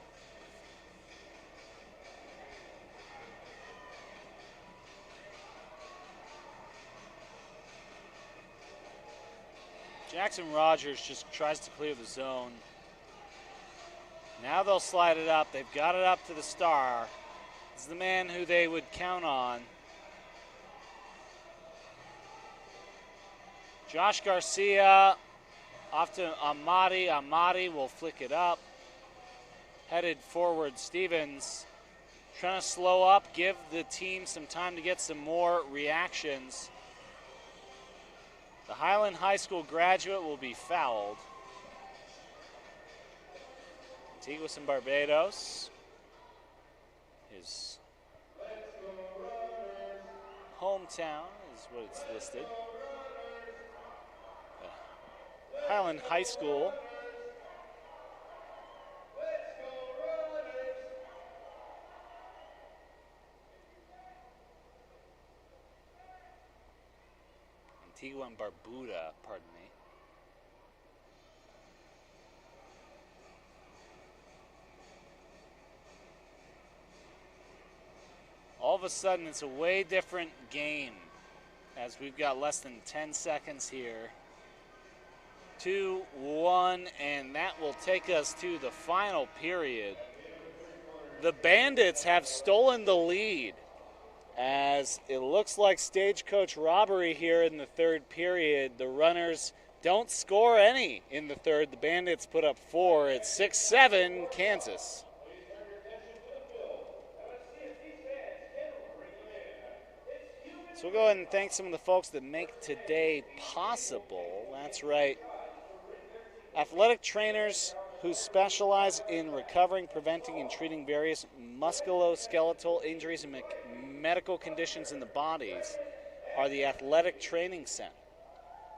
Jackson Rogers just tries to clear the zone. Now they'll slide it up. They've got it up to the star. This is the man who they would count on. Josh Garcia off to Amati. Amati will flick it up. Headed forward, Stevens trying to slow up, give the team some time to get some more reactions. The Highland High School graduate will be fouled. Antiguas and Barbados, his hometown is what it's listed. Highland High School. Antigua and Barbuda, pardon me. All of a sudden, it's a way different game as we've got less than 10 seconds here. 2-1, and that will take us to the final period. The Bandits have stolen the lead as it looks like stagecoach robbery here in the third period. The runners don't score any in the third. The Bandits put up 4. It's 6-7 Kansas. So we'll go ahead and thank some of the folks that make today possible. That's right. Athletic trainers who specialize in recovering, preventing, and treating various musculoskeletal injuries and medical conditions in the bodies are the Athletic Training Center.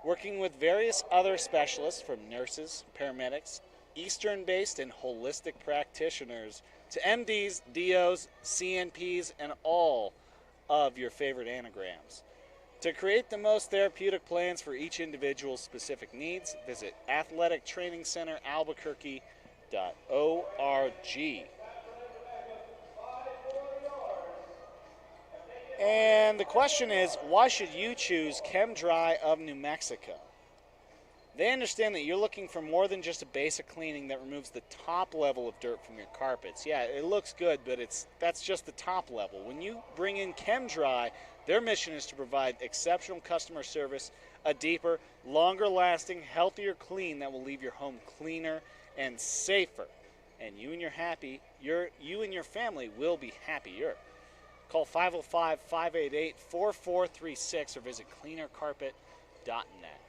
Working with various other specialists from nurses, paramedics, Eastern-based and holistic practitioners to MDs, DOs, CNPs, and all of your favorite anagrams. To create the most therapeutic plans for each individual's specific needs, visit athletictrainingscenteralbuquerque.org. And the question is, why should you choose ChemDry of New Mexico? They understand that you're looking for more than just a basic cleaning that removes the top level of dirt from your carpets. Yeah, it looks good, but that's just the top level. When you bring in ChemDry, their mission is to provide exceptional customer service, a deeper, longer-lasting, healthier clean that will leave your home cleaner and safer. And you and your family will be happier. Call 505-588-4436 or visit cleanercarpet.net.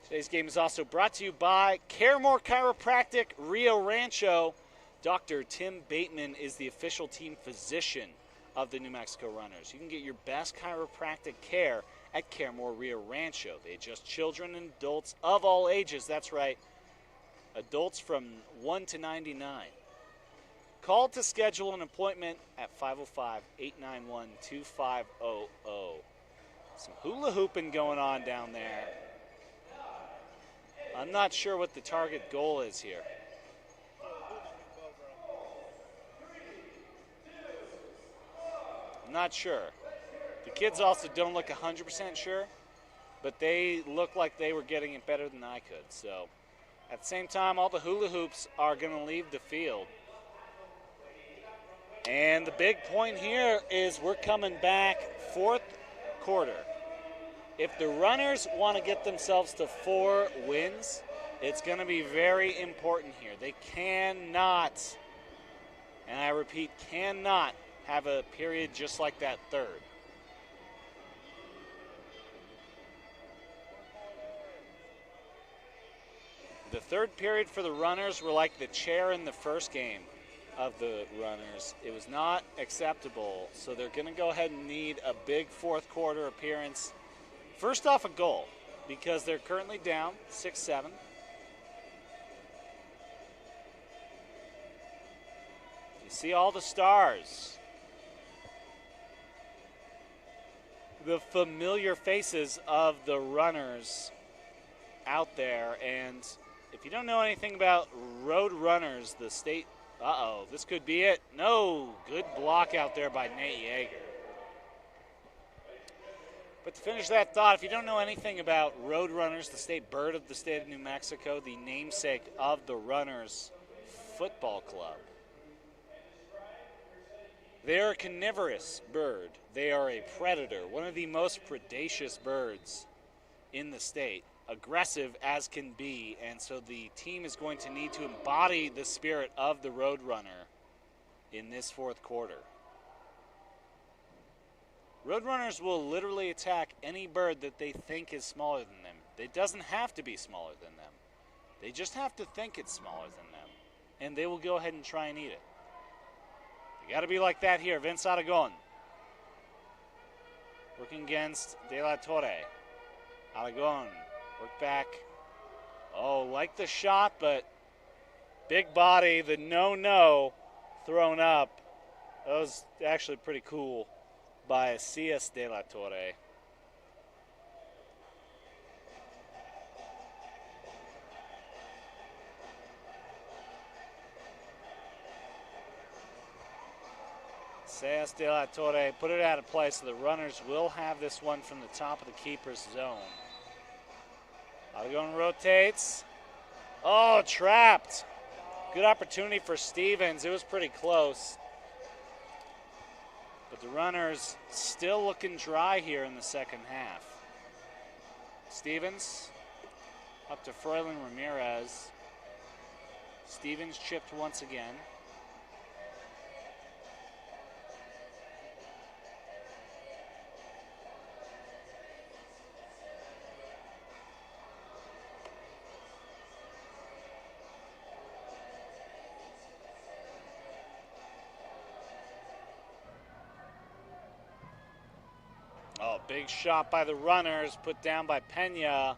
Today's game is also brought to you by Caremore Chiropractic Rio Rancho. Dr. Tim Bateman is the official team physician of the New Mexico Runners. You can get your best chiropractic care at Caremore Rio Rancho. They adjust children and adults of all ages. That's right, adults from 1 to 99. Call to schedule an appointment at 505-891-2500. Some hula hooping going on down there. I'm not sure what the target goal is here. I'm not sure. The kids also don't look 100% sure, but they look like they were getting it better than I could. So at the same time, all the hula hoops are going to leave the field. And the big point here is we're coming back fourth quarter. If the Runners want to get themselves to 4 wins, it's going to be very important here. They cannot, and I repeat, cannot have a period just like that third. The third period for the Runners were like the chair in the first game of the Runners. It was not acceptable, so they're going to go ahead and need a big fourth quarter appearance. First off, a goal, because they're currently down 6-7. You see all the stars. The familiar faces of the Runners out there. And if you don't know anything about Road Runners, the state, this could be it. No, good block out there by Nate Yeager. But to finish that thought, if you don't know anything about Road Runners, the state bird of the state of New Mexico, the namesake of the Runners Football Club, they are a carnivorous bird. They are a predator, one of the most predacious birds in the state, aggressive as can be, and so the team is going to need to embody the spirit of the Road Runner in this fourth quarter. Roadrunners will literally attack any bird that they think is smaller than them. It doesn't have to be smaller than them. They just have to think it's smaller than them, and they will go ahead and try and eat it. You got to be like that here. Vince Aragon working against De La Torre. Aragon, work back. Oh, like the shot, but big body, the no-no thrown up. That was actually pretty cool by C.S. De La Torre. C.S. De La Torre put it out of play, so the Runners will have this one from the top of the keeper's zone. Aragon rotates. Oh, trapped. Good opportunity for Stevens. It was pretty close. But the Runners still looking dry here in the second half. Stevens up to Froylan Ramirez. Stevens chipped once again. Oh, big shot by the Runners, put down by Pena.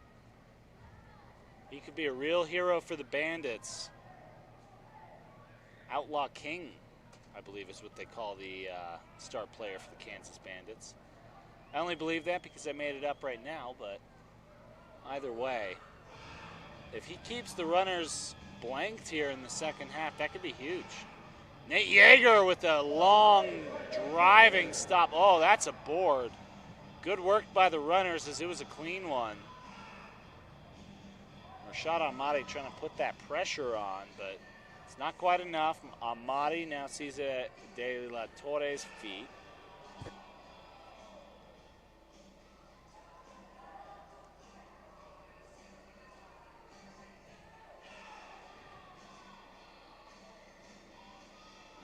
He could be a real hero for the Bandits. Outlaw King, I believe is what they call the star player for the Kansas Bandits. I only believe that because I made it up right now, but either way, if he keeps the Runners blanked here in the second half, that could be huge. Nate Yeager with a long driving stop. Oh, that's a board. Good work by the Runners as it was a clean one. Rashad Ahmadi trying to put that pressure on, but it's not quite enough. Ahmadi now sees it at De La Torre's feet.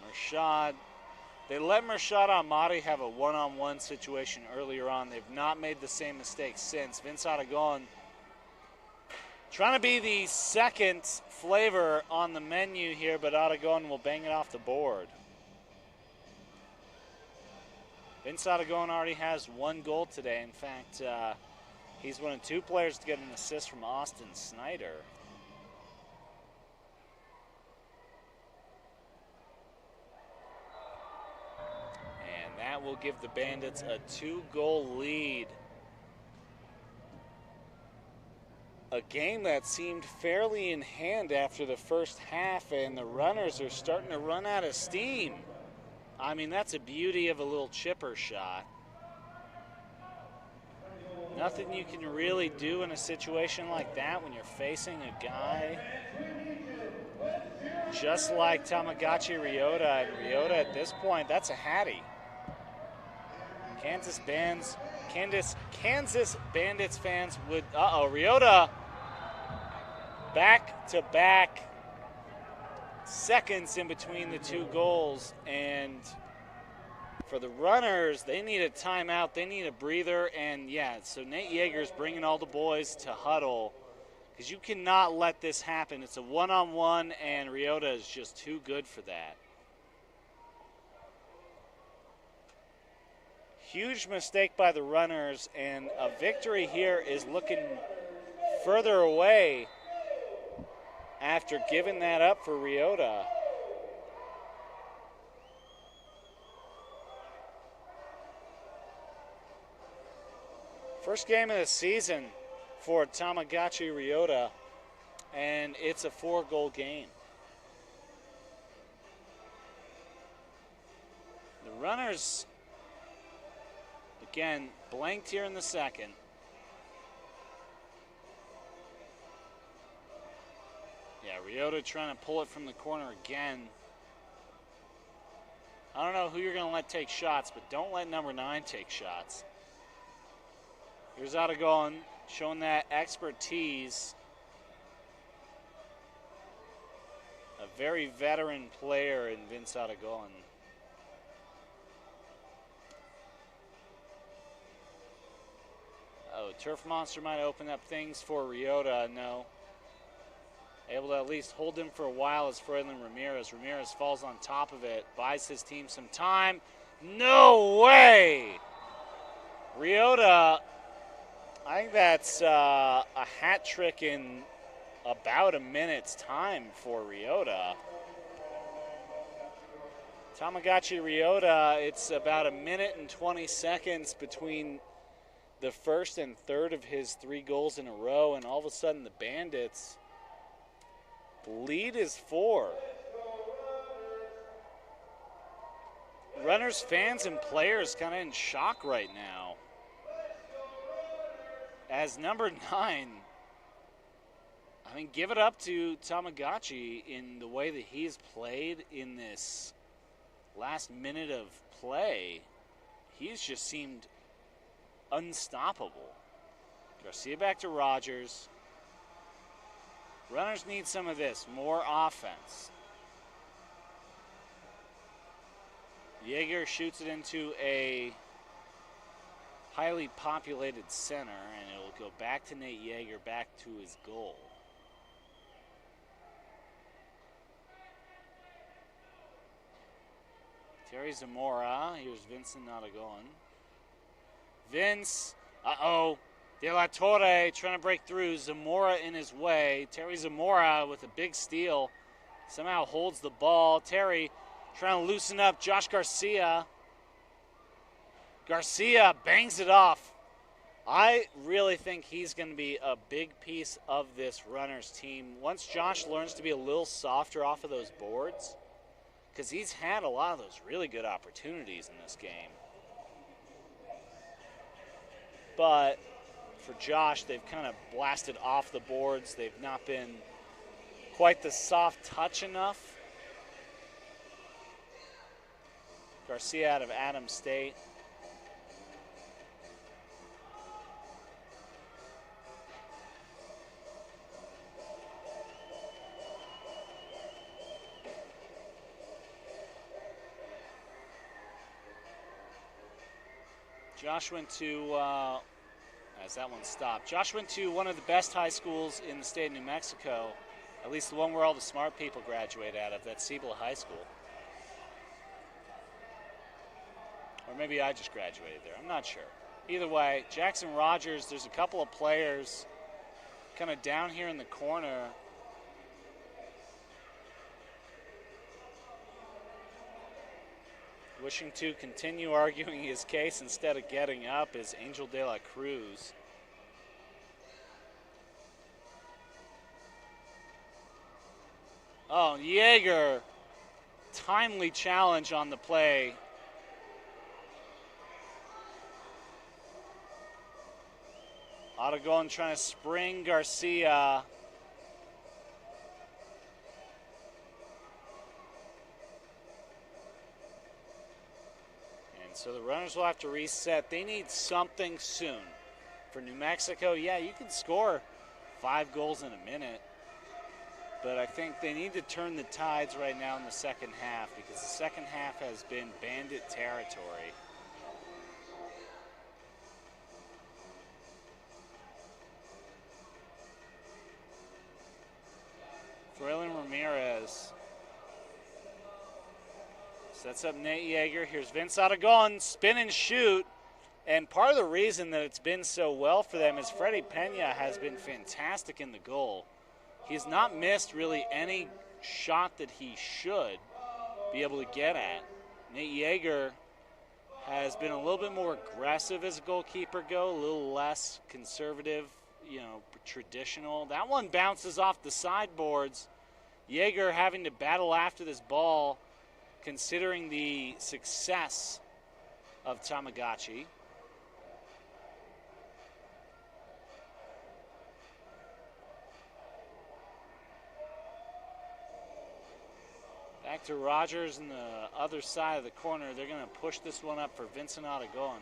Mershad, they let Mershad Ahmadi have a one-on-one situation earlier on. They've not made the same mistake since. Vince Aragon trying to be the second flavor on the menu here, but Aragon will bang it off the board. Vince Aragon already has 1 goal today. In fact, he's one of 2 players to get an assist from Austin Snyder. And that will give the Bandits a 2-goal lead. A game that seemed fairly in hand after the first half, and the Runners are starting to run out of steam. I mean, that's a beauty of a little chipper shot. Nothing you can really do in a situation like that when you're facing a guy just like Tamagotchi Ryota. And Ryota at this point, that's a hattie. Kansas Bandits fans would, Ryota back-to-back seconds in between the 2 goals, and for the Runners, they need a timeout, they need a breather, and yeah, so Nate Yeager's bringing all the boys to huddle, because you cannot let this happen. It's a one-on-one, and Ryota is just too good for that. Huge mistake by the Runners, and a victory here is looking further away after giving that up for Ryota. First game of the season for Tamagotchi Ryota, and it's a 4-goal game. The Runners, again, blanked here in the second. Yeah, Ryota trying to pull it from the corner again. I don't know who you're going to let take shots, but don't let number 9 take shots. Here's Aragon showing that expertise. A very veteran player in Vince Aragon. Oh, Turf Monster might open up things for Ryota. No. Able to at least hold him for a while is Froylan Ramirez. Ramirez falls on top of it, buys his team some time. No way! Ryota, I think that's a hat trick in about a minute's time for Ryota. Tamagotchi Ryota, it's about a minute and 20 seconds between the first and third of his 3 goals in a row, and all of a sudden the Bandits' lead is 4. Runners, fans, and players kind of in shock right now. As number 9, I mean, give it up to Tamagotchi in the way that he's played in this last minute of play. He's just seemed unstoppable. Garcia back to Rogers. Runners need some of this, more offense. Yeager shoots it into a highly populated center, and it will go back to Nate Yeager, back to his goal. Terry Zamora, here's Vincent Aragon. Vince, De La Torre trying to break through. Zamora in his way. Terry Zamora with a big steal. Somehow holds the ball. Terry trying to loosen up Josh Garcia. Garcia bangs it off. I really think he's going to be a big piece of this Runners team. Once Josh learns to be a little softer off of those boards, because he's had a lot of those really good opportunities in this game. But for Josh. They've kind of blasted off the boards. They've not been quite the soft touch enough. Garcia out of Adams State. Josh went to, as that one stopped, Josh went to one of the best high schools in the state of New Mexico, at least the one where all the smart people graduate out of, that's Cibola High School. Or maybe I just graduated there, I'm not sure. Either way, Jackson Rogers, there's a couple of players kind of down here in the corner. Wishing to continue arguing his case instead of getting up is Angel De La Cruz. Oh, Yeager, timely challenge on the play. Aragon trying to spring Garcia. So the runners will have to reset. They need something soon. For New Mexico, yeah, you can score 5 goals in a minute. But I think they need to turn the tides right now in the second half because the second half has been Bandit territory. Frelin Ramirez sets up Nate Yeager. Here's Vince Aragon, spin and shoot. And part of the reason that it's been so well for them is Freddie Pena has been fantastic in the goal. He's not missed really any shot that he should be able to get at. Nate Yeager has been a little bit more aggressive as a goalkeeper go, a little less conservative, traditional. That one bounces off the sideboards. Yeager having to battle after this ball, considering the success of Tamagotchi. Back to Rogers in the other side of the corner. They're going to push this one up for Vincent Aragon.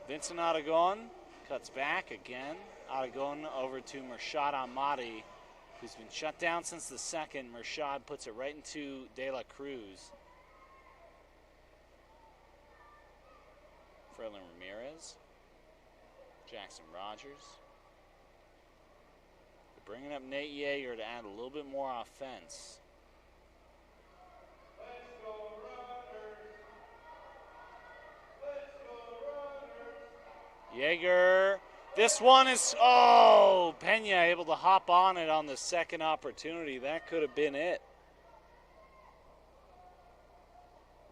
Vincent Aragon cuts back again. Aragon over to Murshad Ahmadi, who's been shut down since the second. Murshad puts it right into De La Cruz. Frelin Ramirez. Jackson Rogers. They're bringing up Nate Yeager to add a little bit more offense. Yeager, this one is, Pena able to hop on it on the second opportunity. That could have been it.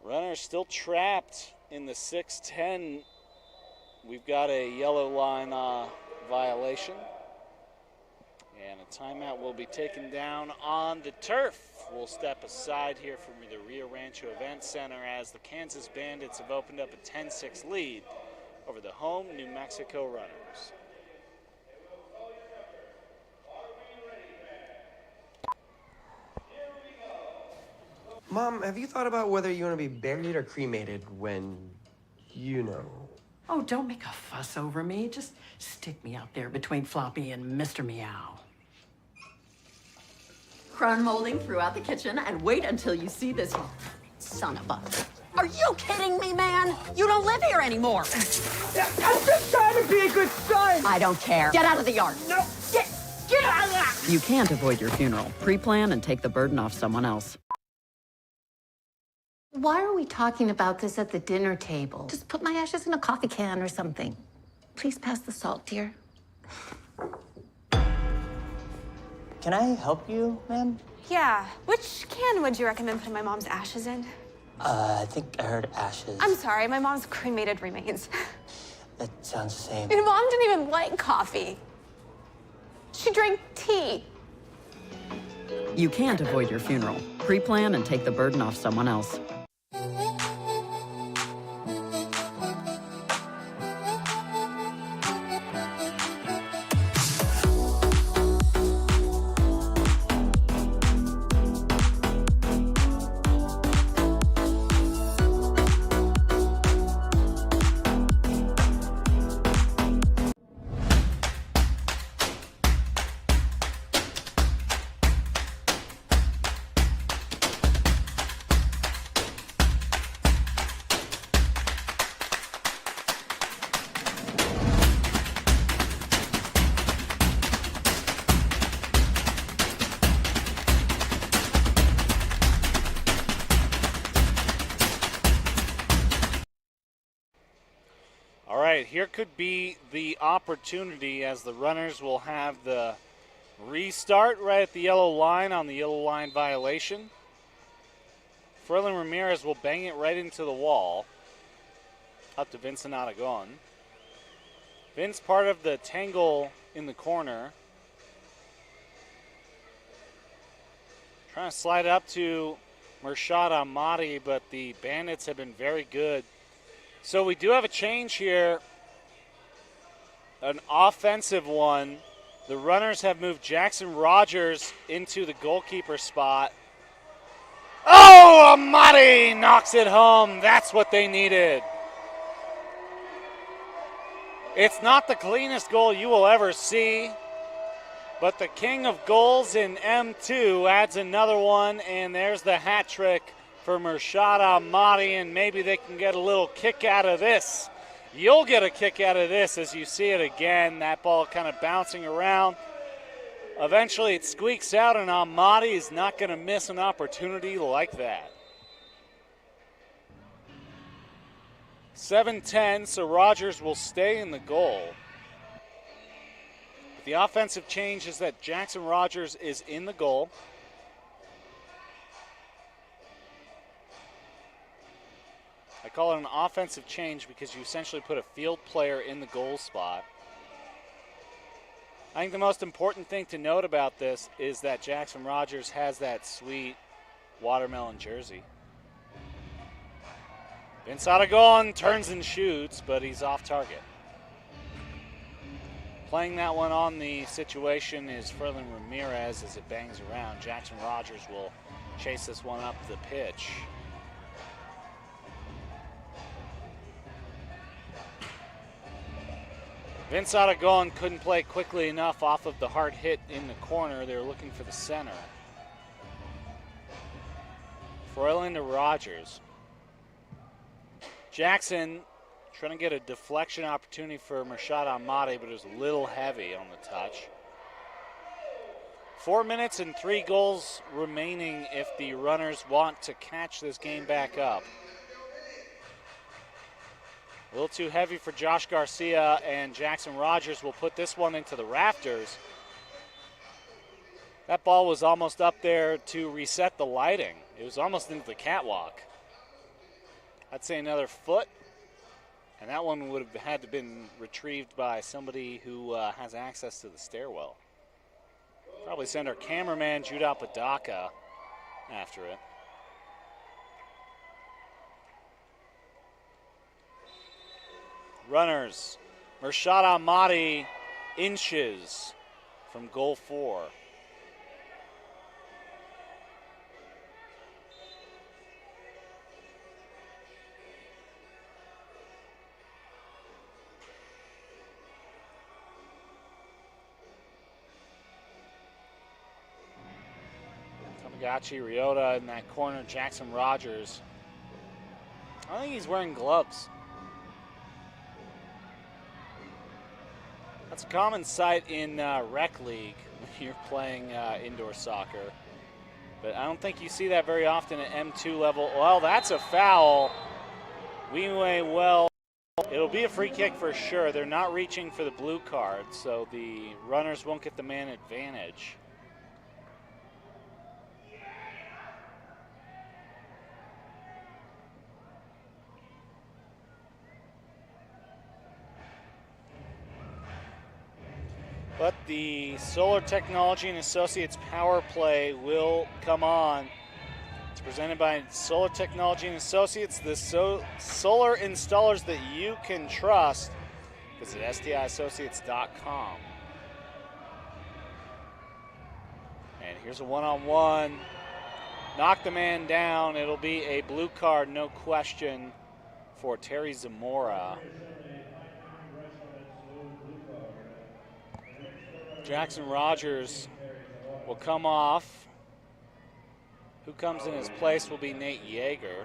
Runner still trapped in the 6-10. We've got a yellow line violation. And a timeout will be taken down on the turf. We'll step aside here from the Rio Rancho Event Center as the Kansas Bandits have opened up a 10-6 lead over the home New Mexico Runners. Mom, have you thought about whether you want to be buried or cremated when, Oh, don't make a fuss over me. Just stick me out there between Floppy and Mr. Meow. Crown molding throughout the kitchen and wait until you see this son of a... Are you kidding me, man? You don't live here anymore. I'm just trying to be a good son. I don't care. Get out of the yard. No, get out of there. You can't avoid your funeral. Pre-plan and take the burden off someone else. Why are we talking about this at the dinner table? Just put my ashes in a coffee can or something. Please pass the salt, dear. Can I help you, ma'am? Yeah. Which can would you recommend putting my mom's ashes in? I think I heard ashes. I'm sorry, my mom's cremated remains. That sounds the same. Your mom didn't even like coffee. She drank tea. You can't avoid your funeral. Pre-plan and take the burden off someone else. All right, here could be the opportunity as the runners will have the restart right at the yellow line on the yellow line violation. Ferlin Ramirez will bang it right into the wall. Up to Vincent Aragon. Vince part of the tangle in the corner. Trying to slide it up to Murshad Ahmadi, but the Bandits have been very good. So we do have a change here, an offensive one. The runners have moved Jackson Rogers into the goalkeeper spot. Oh, Ahmadi knocks it home. That's what they needed. It's not the cleanest goal you will ever see, but the king of goals in M2 adds another one, and there's the hat trick for Murshad Ahmadi, and maybe they can get a little kick out of this. You'll get a kick out of this as you see it again. That ball kind of bouncing around. Eventually it squeaks out, and Ahmadi is not going to miss an opportunity like that. 7-10, so Rogers will stay in the goal. But the offensive change is that Jackson Rogers is in the goal. I call it an offensive change because you essentially put a field player in the goal spot. I think the most important thing to note about this is that Jackson Rogers has that sweet watermelon jersey. Vince Aragon turns and shoots, but he's off target. Playing that one on the situation is Ferlin Ramirez as it bangs around. Jackson Rogers will chase this one up the pitch. Vince Aragon couldn't play quickly enough off of the hard hit in the corner. They were looking for the center. Ferlin to Rogers. Jackson trying to get a deflection opportunity for Murshad Ahmadi, but it was a little heavy on the touch. 4 minutes and 3 goals remaining if the runners want to catch this game back up. A little too heavy for Josh Garcia, and Jackson Rogers will put this one into the rafters. That ball was almost up there to reset the lighting. It was almost into the catwalk. I'd say another foot, and that one would have had to been retrieved by somebody who has access to the stairwell. Probably send our cameraman, Judah Padaka, after it. Runners, Murshad Ahmadi inches from goal 4. Tamagotchi, Ryota in that corner, Jackson Rogers. I think he's wearing gloves. That's a common sight in rec league when you're playing indoor soccer. But I don't think you see that very often at M2 level. Well, that's a foul. Well, it'll be a free kick for sure. They're not reaching for the blue card, so the runners won't get the man advantage. But the Solar Technology and Associates power play will come on. It's presented by Solar Technology and Associates, the solar installers that you can trust. Visit stiassociates.com. And here's a one-on-one. Knock the man down. It'll be a blue card, no question, for Terry Zamora. Jackson Rogers will come off. Who comes in his place will be Nate Yeager.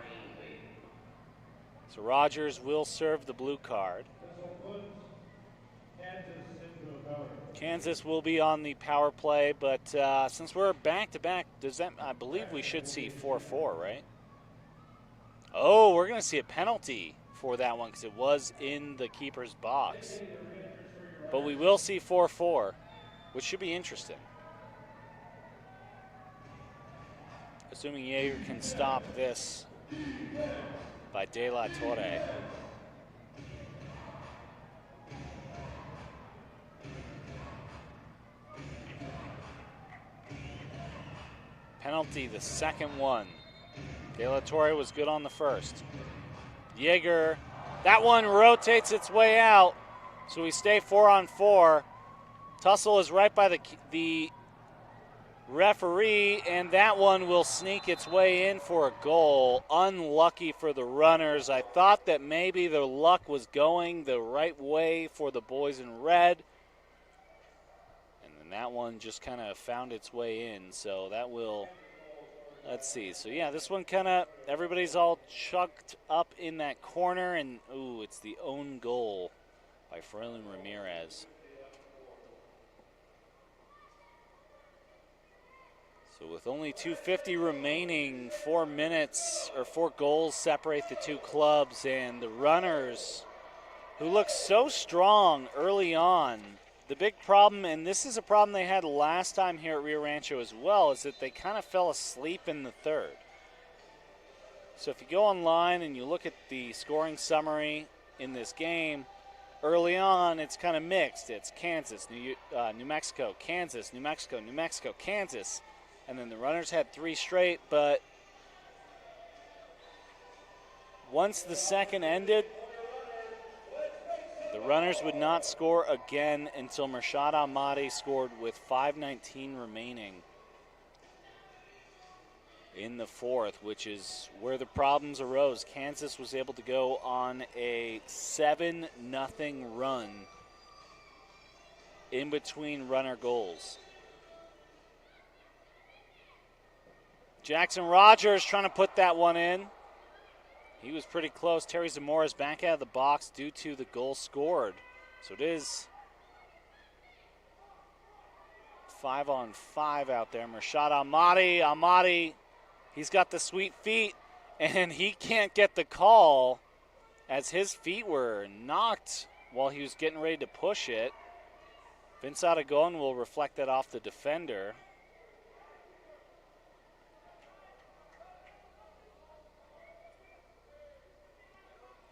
So Rogers will serve the blue card. Kansas will be on the power play, but since we're back-to-back, does that? I believe we should see 4-4, right? Oh, we're going to see a penalty for that one because it was in the keeper's box. But we will see 4-4, which should be interesting. Assuming Jaeger can stop this by De La Torre. Penalty, the second one. De La Torre was good on the first. Jaeger, that one rotates its way out, so we stay 4-on-4. Tussle is right by the referee, and that one will sneak its way in for a goal. Unlucky for the runners. I thought that maybe their luck was going the right way for the boys in red. And then that one just kind of found its way in, so that will... Let's see. So, yeah, this one kind of, everybody's all chucked up in that corner, and, ooh, it's the own goal by Ferlin Ramirez. So with only 2:50 remaining, 4 minutes, or 4 goals separate the two clubs, and the runners, who looked so strong early on, the big problem, and this is a problem they had last time here at Rio Rancho as well, is that they kind of fell asleep in the third. So if you go online and you look at the scoring summary in this game, early on it's kind of mixed. It's Kansas, New Mexico, Kansas, New Mexico, New Mexico, Kansas. And then the runners had 3 straight, but once the second ended, the runners would not score again until Murshad Ahmadi scored with 5:19 remaining in the fourth, which is where the problems arose. Kansas was able to go on a 7-0 run in between runner goals. Jackson Rogers trying to put that one in. He was pretty close. Terry Zamora is back out of the box due to the goal scored. So it is 5-on-5 out there. Murshad Ahmadi. Ahmadi, he's got the sweet feet, and he can't get the call as his feet were knocked while he was getting ready to push it. Vince Aragon will reflect that off the defender.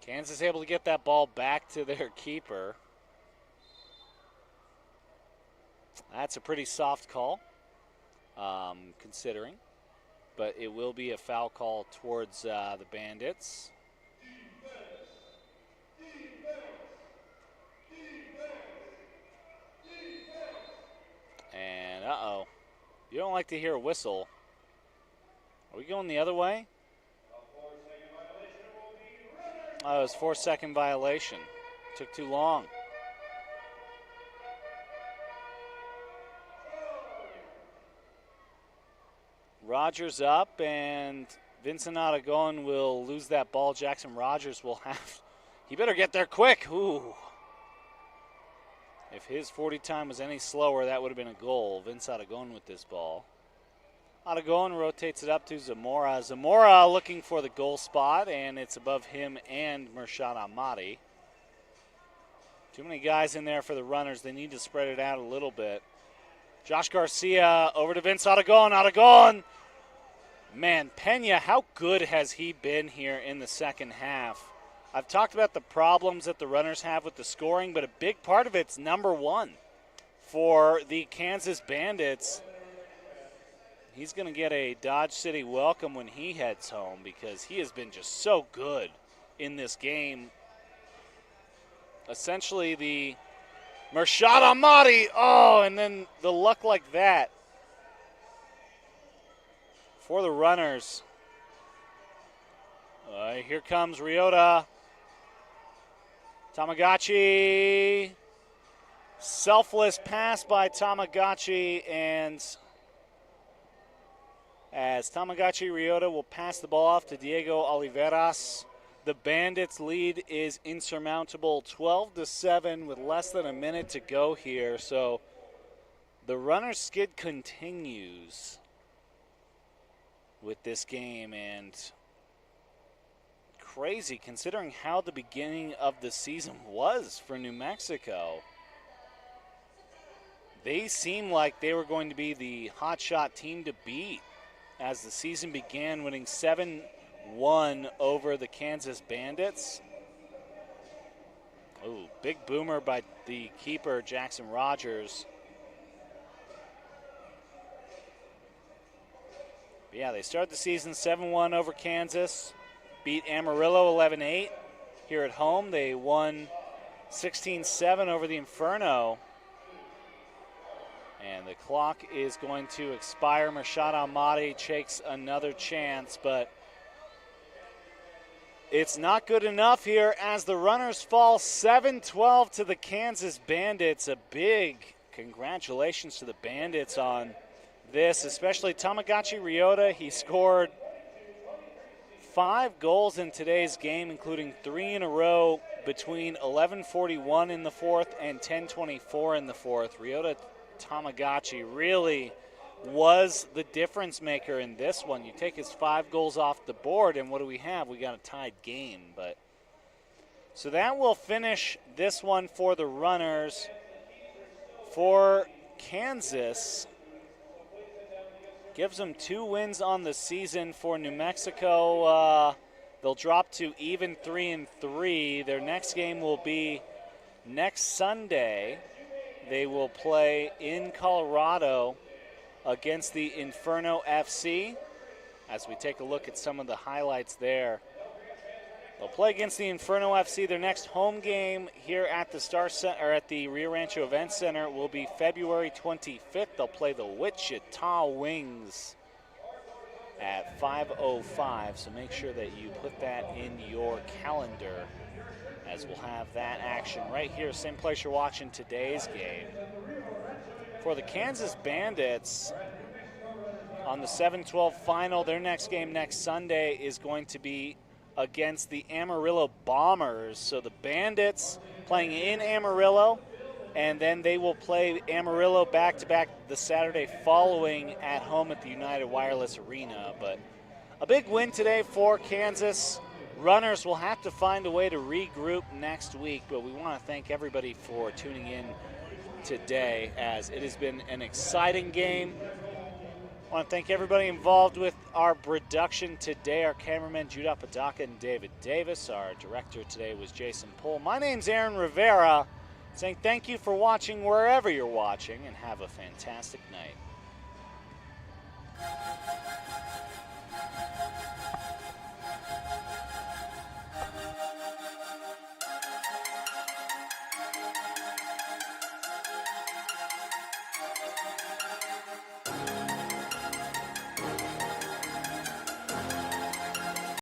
Kansas able to get that ball back to their keeper. That's a pretty soft call, considering. But it will be a foul call towards the Bandits. And, uh-oh. You don't like to hear a whistle. Are we going the other way? Oh, it was 4-second violation. Took too long. Rogers up, and Vincent Aragon will lose that ball. Jackson Rogers will have... He better get there quick. Ooh. If his 40 time was any slower, that would have been a goal. Vince Aragon with this ball. Aragon rotates it up to Zamora. Zamora looking for the goal spot, and it's above him and Murshad Ahmadi. Too many guys in there for the runners. They need to spread it out a little bit. Josh Garcia over to Vince Aragon. Aragon! Man, Pena, how good has he been here in the second half? I've talked about the problems that the runners have with the scoring, but a big part of it's number one for the Kansas Bandits. He's going to get a Dodge City welcome when he heads home because he has been just so good in this game. Essentially the Murshad Ahmadi, oh, and then the luck like that for the runners. Here comes Ryota. Tamagotchi. Selfless pass by Tamagotchi, and as Tamagotchi Ryota will pass the ball off to Diego Oliveras. The Bandits' lead is insurmountable, 12-7 with less than a minute to go here. So the runner skid continues with this game, and crazy considering how the beginning of the season was for New Mexico. They seemed like they were going to be the hotshot team to beat as the season began, winning 7-1 over the Kansas Bandits. Ooh, big boomer by the keeper, Jackson Rogers. But yeah, they started the season 7-1 over Kansas, beat Amarillo 11-8. Here at home, they won 16-7 over the Inferno. And the clock is going to expire. Mershad Ahmadi takes another chance, but it's not good enough here as the Runners fall 7-12 to the Kansas Bandits. A big congratulations to the Bandits on this, especially Tamagotchi Ryota. He scored 5 goals in today's game, including 3 in a row between 11:41 in the fourth and 10:24 in the fourth. Ryota Tamagotchi really was the difference maker in this one. You take his 5 goals off the board, and what do we have? We got a tied game. But so that will finish this one for the Runners. For Kansas, gives them 2 wins on the season. For New Mexico, they'll drop to even 3-3. Their next game will be next Sunday. They will play in Colorado against the Inferno FC. As we take a look at some of the highlights there, they'll play against the Inferno FC. Their next home game here at the Star Center, or at the Rio Rancho Event Center, will be February 25th. They'll play the Wichita Wings at 5:05. So make sure that you put that in your calendar, as we'll have that action right here, same place you're watching today's game. For the Kansas Bandits, on the 7-12 final, their next game next Sunday is going to be against the Amarillo Bombers. So the Bandits playing in Amarillo, and then they will play Amarillo back-to-back the Saturday following at home at the United Wireless Arena. But a big win today for Kansas. Runners will have to find a way to regroup next week, but we want to thank everybody for tuning in today, as it has been an exciting game. I want to thank everybody involved with our production today, our cameramen Judah Apodaca and David Davis. Our director today was Jason Pohl. My name's Aaron Rivera, saying thank you for watching wherever you're watching, and have a fantastic night.